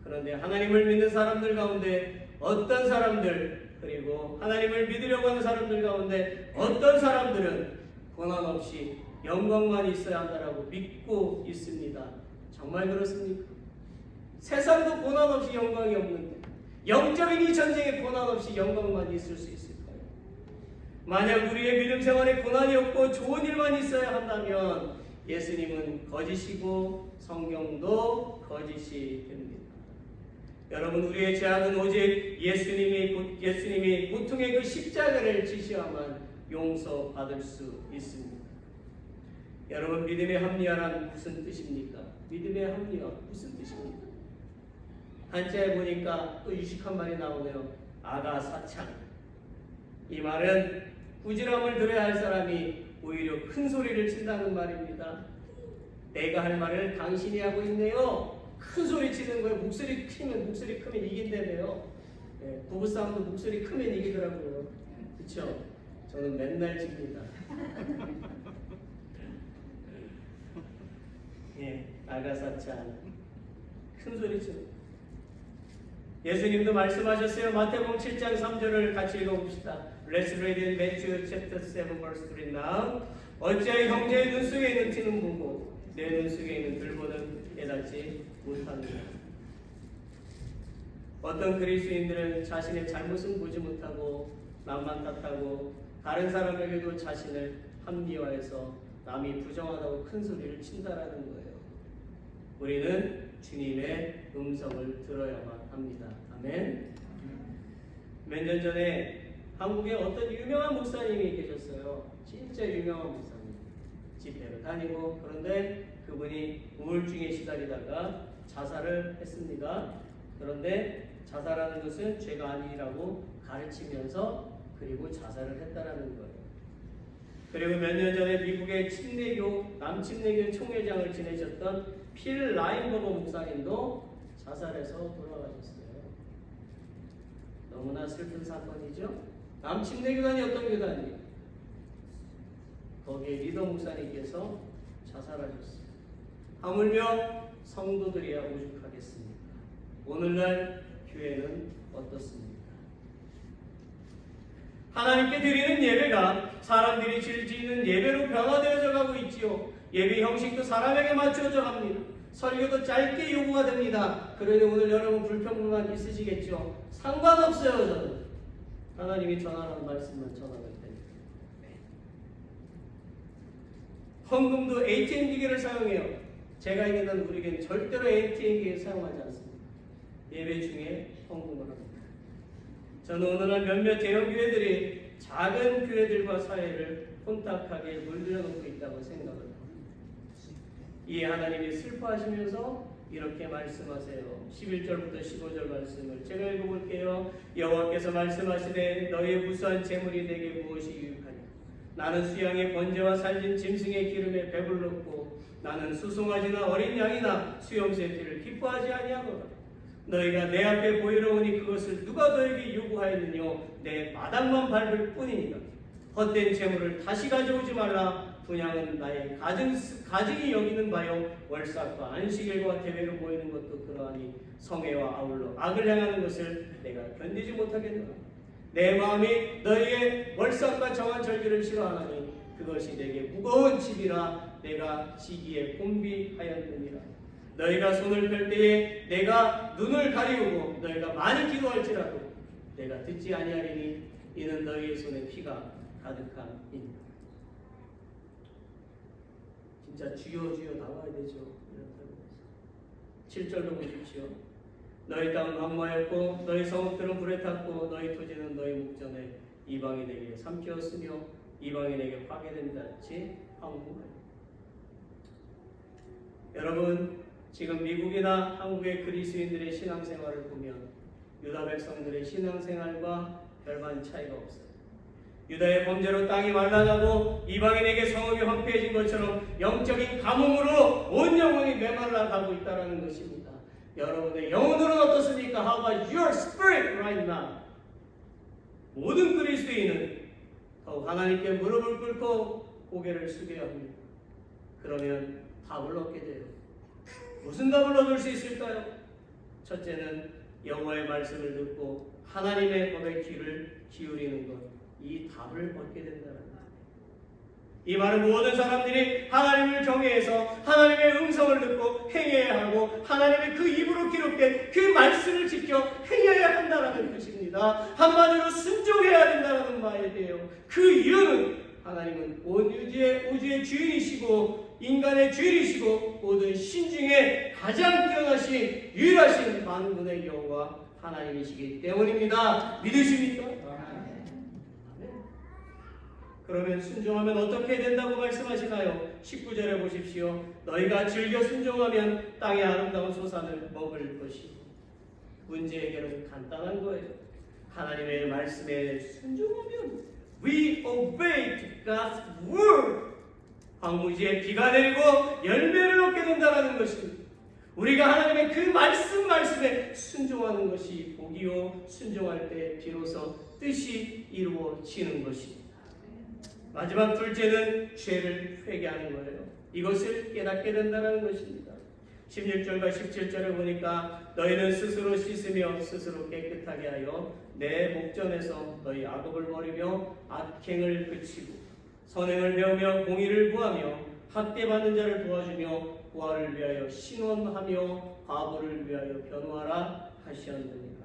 그런데 하나님을 믿는 사람들 가운데 어떤 사람들, 그리고 하나님을 믿으려고 하는 사람들 가운데 어떤 사람들은 고난 없이 영광만 있어야 한다라고 믿고 있습니다. 정말 그렇습니까? 세상도 고난 없이 영광이 없는데 영적인 이 전쟁에 고난 없이 영광만 있을 수 있을까요? 만약 우리의 믿음 생활에 고난이 없고 좋은 일만 있어야 한다면 예수님은 거짓이고 성경도 거짓이 됩니다. 여러분, 우리의 제약은 오직 예수님이 고통의 그 십자가를 지시야만 용서받을 수 있습니다. 여러분, 믿음의 합리화란 무슨 뜻입니까? 믿음의 합리화 무슨 뜻입니까? 한자에 보니까 또 유식한 말이 나오네요. 아가사창. 이 말은 꾸지람을 들어야 할 사람이 오히려 큰 소리를 친다는 말입니다. 내가 할 말을 당신이 하고 있네요. 큰 소리 치는 거예요. 목소리 크면 이긴다며요. 네, 부부싸움도 목소리 크면 이기더라고요. 그렇죠? 저는 맨날 칩니다. 예, 아가사찬. 큰 소리 치는. 예수님도 말씀하셨어요. 마태복음 7장 3절을 같이 읽어봅시다. Let's read in Matthew chapter 7 verse 3 now. 어찌하여 형제의 눈 속에 있는 티는 보고 내 눈 속에 있는 들보는 깨닫지 못합니다. 어떤 그리스도인들은 자신의 잘못은 보지 못하고 남만 탓하고 다른 사람에게도 자신을 합리화해서 남이 부정하다고 큰 소리를 친다라는 거예요. 우리는 주님의 음성을 들어야만 합니다. 아멘. 몇 년 전에 한국에 어떤 유명한 목사님이 계셨어요. 진짜 유명한 목사님. 집회를 다니고, 그런데 그분이 우울증에 시달리다가 자살을 했습니다. 그런데 자살하는 것은 죄가 아니라고 가르치면서 그리고 자살을 했다라는 거예요. 그리고 몇 년 전에 미국의 남침례교 총회장을 지내셨던 필 라인버거 목사님도 자살해서 돌아가셨어요. 너무나 슬픈 사건이죠. 남침례교단이 어떤 교단이에요? 거기에 리더 목사님께서 자살하셨어요. 하물며 성도들이야 오죽하겠습니까? 오늘날 교회는 어떻습니까? 하나님께 드리는 예배가 사람들이 즐기는 예배로 변화되어져 가고 있지요. 예배 형식도 사람에게 맞추어져 갑니다. 설교도 짧게 요구가 됩니다. 그러니 오늘 여러분 불평불만 있으시겠죠? 상관없어요. 저는 하나님이 전하라는 말씀만 전하면 됩니다. 헌금도 ATM 기계를 사용해요. 제가 있는 우리에겐 절대로 ATM 기계를 사용하지 않습니다. 예배 중에 헌금을 합니다. 저는 오늘날 몇몇 대형 교회들이 작은 교회들과 사회를 혼탁하게 물들여 놓고 있다고 생각을 합니다. 이에 하나님이 슬퍼하시면서 이렇게 말씀하세요. 11절부터 15절 말씀을 제가 읽어볼게요. 여호와께서 말씀하시되 너희의 무수한 재물이 내게 무엇이 유익하냐? 나는 수양의 번제와 살진 짐승의 기름에 배불렀고 나는 수송아지나 어린 양이나 수염새 피를 기뻐하지 아니하노라. 너희가 내 앞에 보이러 오니 그것을 누가 너에게 요구하였느뇨? 내 마당만 밟을 뿐이니라. 헛된 재물을 다시 가져오지 말라. 분양은 나의 가증이 여기는 바요 월삭과 안식일과 대회로 모이는 것도 그러하니 성회와 아울러 악을 행하는 것을 내가 견디지 못하겠노라. 내 마음이 너희의 월삭과 정한 절기를 싫어하나니 그것이 내게 무거운 짐이라 내가 지기에 곤비하였느니라. 너희가 손을 펼 때에 내가 눈을 가리우고 너희가 많이 기도할지라도 내가 듣지 아니하리니 이는 너희의 손에 피가 가득함이니라. 진짜 주여 주여 나와야 되죠. 7절도 보십시오. 너희 땅은 황무하였고 너희 성읍들은 불에 탔고 너희 토지는 너희 목전에 이방인에게 삼키었으며 이방인에게 파괴된다 같이 황무하였다. 여러분, 지금 미국이나 한국의 그리스인들의 신앙생활을 보면 유다 백성들의 신앙생활과 별반 차이가 없어요. 유다의 범죄로 땅이 말라가고 이방인에게 성읍이 황폐해진 것처럼 영적인 가뭄으로 온 영혼이 메말라가고 있다는 것입니다. 여러분의 영혼은 어떻습니까? How about your spirit right now? 모든 그리스도인은 더욱 하나님께 무릎을 꿇고 고개를 숙여야 합니다. 그러면 답을 얻게 돼요. 무슨 답을 얻을 수 있을까요? 첫째는 여호와의 말씀을 듣고 하나님의 법에 귀를 기울이는 것. 이 답을 얻게 된다는 것. 이 말은 모든 사람들이 하나님을 경외해서 하나님의 음성을 듣고 행해야 하고 하나님의 그 입으로 기록된 그 말씀을 지켜 행해야 한다는 뜻입니다. 한마디로 순종해야 된다는 말이에요. 그 이유는 하나님은 온 우주의 주인이시고 인간의 주인이시고 모든 신중에 가장 뛰어나신 유일하신 만군의 여호와 하나님이시기 때문입니다. 믿으십니까? 그러면 순종하면 어떻게 된다고 말씀하시나요? 19절에 보십시오. 너희가 즐겨 순종하면 땅의 아름다운 소산을 먹을 것이고. 문제 해결은 간단한 거예요. 하나님의 말씀에 순종하면 We obey to God's word. 황무지에 비가 내리고 열매를 얻게 된다는 것입니다. 우리가 하나님의 그 말씀에 순종하는 것이 복이요 순종할 때 비로소 뜻이 이루어지는 것입니다. 마지막 둘째는 죄를 회개하는 거예요. 이것을 깨닫게 된다는 것입니다. 16절과 17절에 보니까 너희는 스스로 씻으며 스스로 깨끗하게 하여 내 목전에서 너희 악업을 버리며 악행을 그치고 선행을 배우며 공의를 구하며 학대받는 자를 도와주며 부활을 위하여 신원하며 과부를 위하여 변호하라 하시었느니라.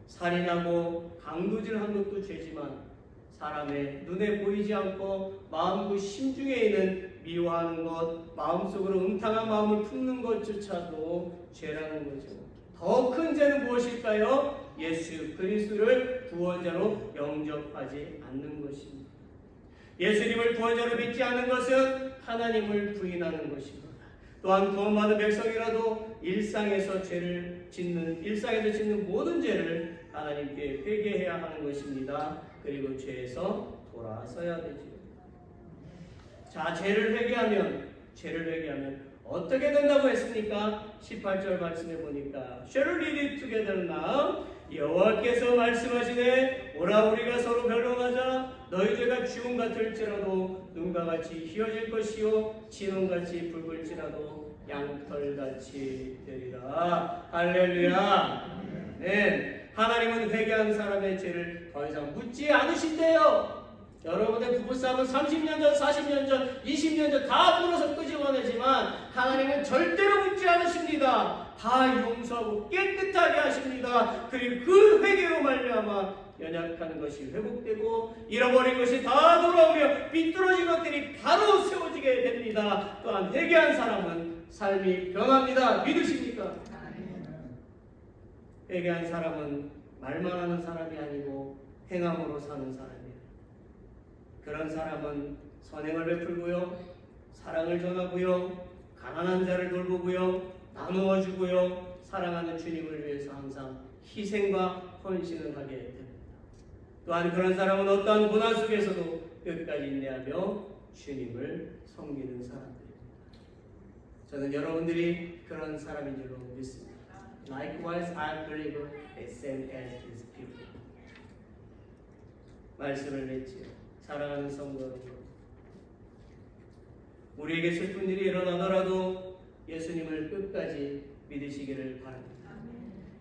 살인하고 강도질한 것도 죄지만 사람의 눈에 보이지 않고 마음과 심중에 있는 미워하는 것, 마음속으로 음탕한 마음을 품는 것조차도 죄라는 거죠. 더 큰 죄는 무엇일까요? 예수 그리스도를 구원자로 영접하지 않는 것입니다. 예수님을 구원자로 믿지 않는 것은 하나님을 부인하는 것입니다. 또한 구원받은 백성이라도 일상에서 짓는 모든 죄를 하나님께 회개해야 하는 것입니다. 그리고 죄에서 돌아서야 되죠. 자, 죄를 회개하면 어떻게 된다고 했습니까? 18절 말씀해 보니까 Shall we read it together now? 여호와께서 말씀하시되 오라 우리가 서로 변론하자. 너희 죄가 주홍 같을지라도 눈과 같이 희어질 것이요 진홍같이 붉을지라도 양털같이 되리라. 할렐루야. 네. 하나님은 회개한 사람의 죄를 더 이상 묻지 않으신대요. 여러분의 부부싸움은 30년 전, 40년 전, 20년 전 다 풀어서 끄집어내지만 하나님은 절대로 묻지 않으십니다. 다 용서하고 깨끗하게 하십니다. 그리고 그 회개로 말미암아 연약한 것이 회복되고 잃어버린 것이 다 돌아오며 삐뚤어진 것들이 바로 세워지게 됩니다. 또한 회개한 사람은 삶이 변합니다. 믿으십니까? 회개한 사람은 말만 하는 사람이 아니고 행함으로 사는 사람이에요. 그런 사람은 선행을 베풀고요, 사랑을 전하고요, 가난한 자를 돌보고요, 나누어 주고요, 사랑하는 주님을 위해서 항상 희생과 헌신을 하게 됩니다. 또한 그런 사람은 어떠한 고난 속에서도 끝까지 인내하며 주님을 섬기는 사람들입니다. 저는 여러분들이 그런 사람인 줄로 믿습니다. Likewise, I believe the same as these people. 말씀을 맺지요. 사랑하는 성도 여러분, 우리에게 슬픈 일이 일어나더라도 예수님을 끝까지 믿으시기를 바랍니다.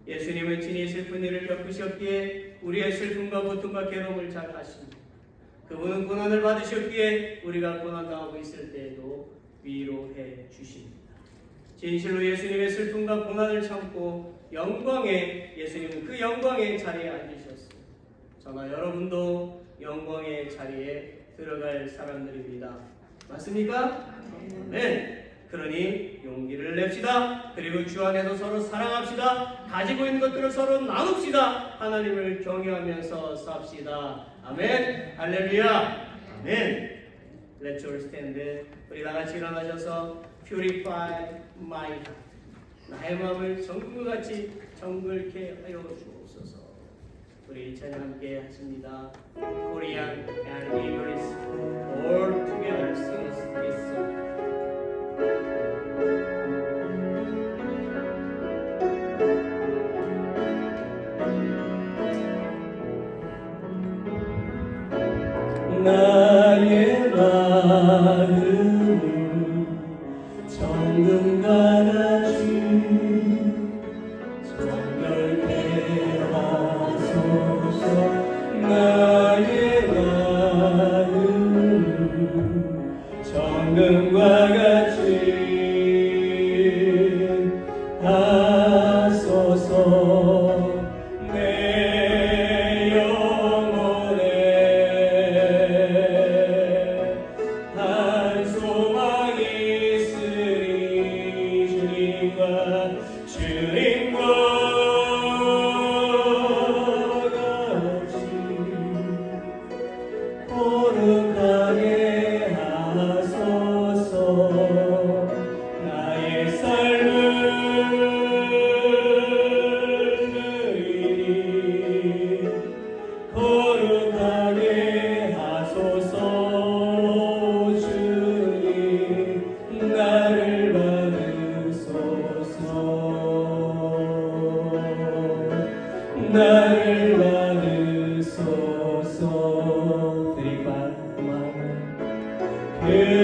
예수님은 친히 슬픈 일을 겪으셨기에 우리의 슬픔과 고통과 괴로움을 잘 아십니다. 그분은 고난을 받으셨기에 우리가 고난당하고 있을 때에도 위로해 주십니다. 진실로 예수님의 슬픔과 고난을 참고 예수님은 그 영광의 자리에 앉으셨습니다. 저나 여러분도 영광의 자리에 들어갈 사람들입니다. 맞습니까? 네. 그러니 용기를 냅시다. 그리고 주 안에서 서로 사랑합시다. 가지고 있는 것들을 서로 나눕시다. 하나님을 경외하면서 삽시다. 아멘. 할렐루야. 아멘. Let's all stand. 우리 다 같이 일어나셔서 Purify my heart. 나의 마음을 정금과 같이 정글케 하여 주옵소서. 우리 찬양 함께 하십니다. Korean and English all together sing this song. 나의 마음을 정금과 같이 정결케 하소서. 나의 마음을 정금과 같이 하소서. 나를 받으소서.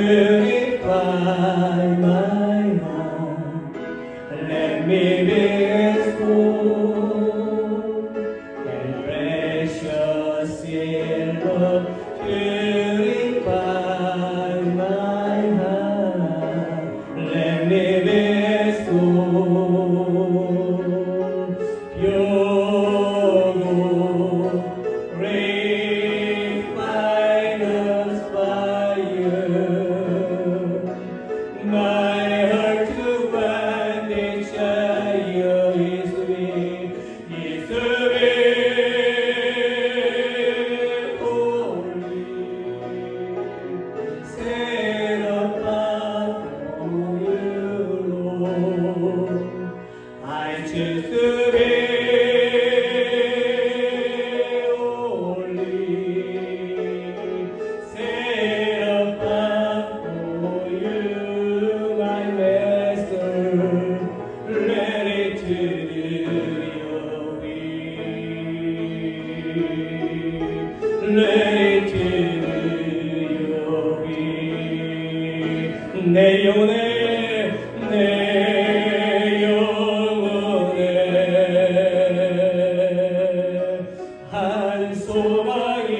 Purify my heart. Let me be exposed and precious silver. Purify my heart. Let me be exposed. Pure gold, refined fire. My heart to find its desire is sweet, holy. Set apart for you, Lord. I choose to be holy. Set apart for you, my Master. Ready to do your will. Ready to do your will. 내 영혼에 한 소망이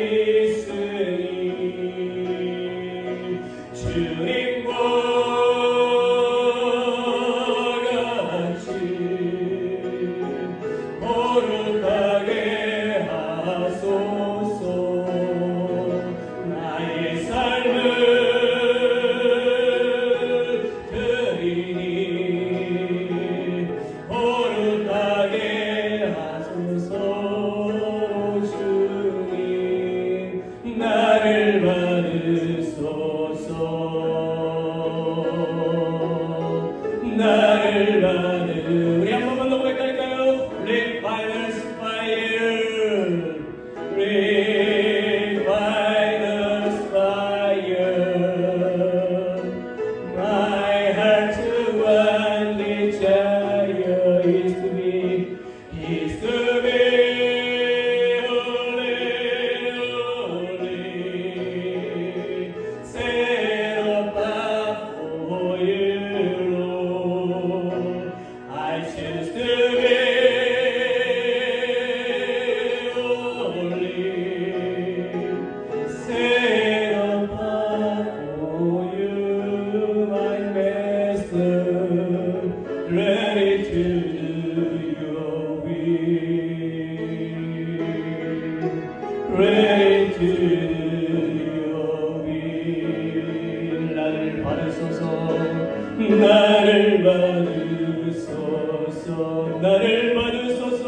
있으니 주님과 같이 거룩하게 하소서. ready to do your will. 나를 받으소서, 나를 받으소서, 나를 받으소서,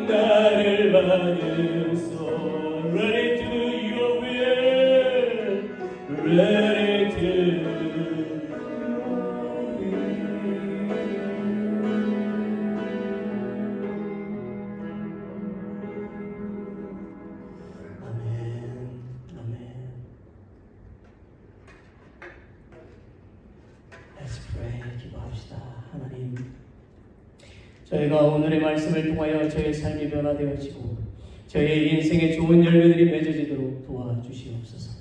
나를 받으소서. Ready to do your will, ready to do your will. 아멘, 아멘. Let's pray. 기도합시다. 하나님, 저희가 오늘의 말씀을 통하여 저의 삶이 변화되어지고 저의 인생에 좋은 열매들이 맺어지도록 도와주시옵소서.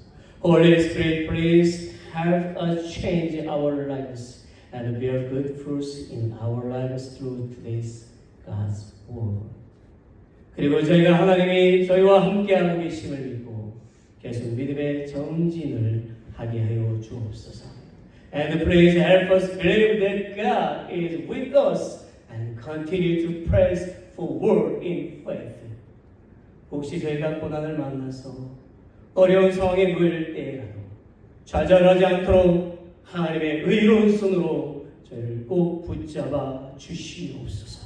Holy Spirit, please help us change our lives and bear good fruits in our lives through today's God's word. 그리고 저희가 하나님이 저희와 함께하고 계심을 믿고 계속 믿음의 정진을 하게 하여 주옵소서. And please help us believe that God is with us and continue to press forward in faith. 혹시 저희가 고난을 만나서 어려운 상황에 놓일 때라도 좌절하지 않도록 하나님의 의로운 손으로 저희를 꼭 붙잡아 주시옵소서.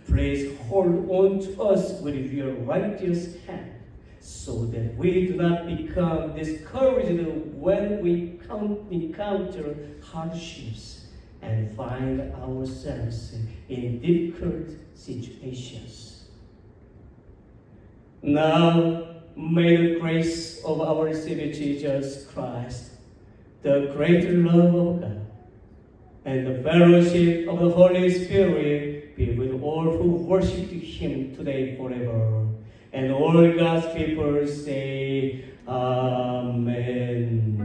Please hold on to us with your righteous hand, so that we do not become discouraged when we encounter hardships and find ourselves in difficult situations. Now, may the grace of our Savior Jesus Christ, the great love of God, and the fellowship of the Holy Spirit be with all who worship Him today forever. And all God's people say, Amen.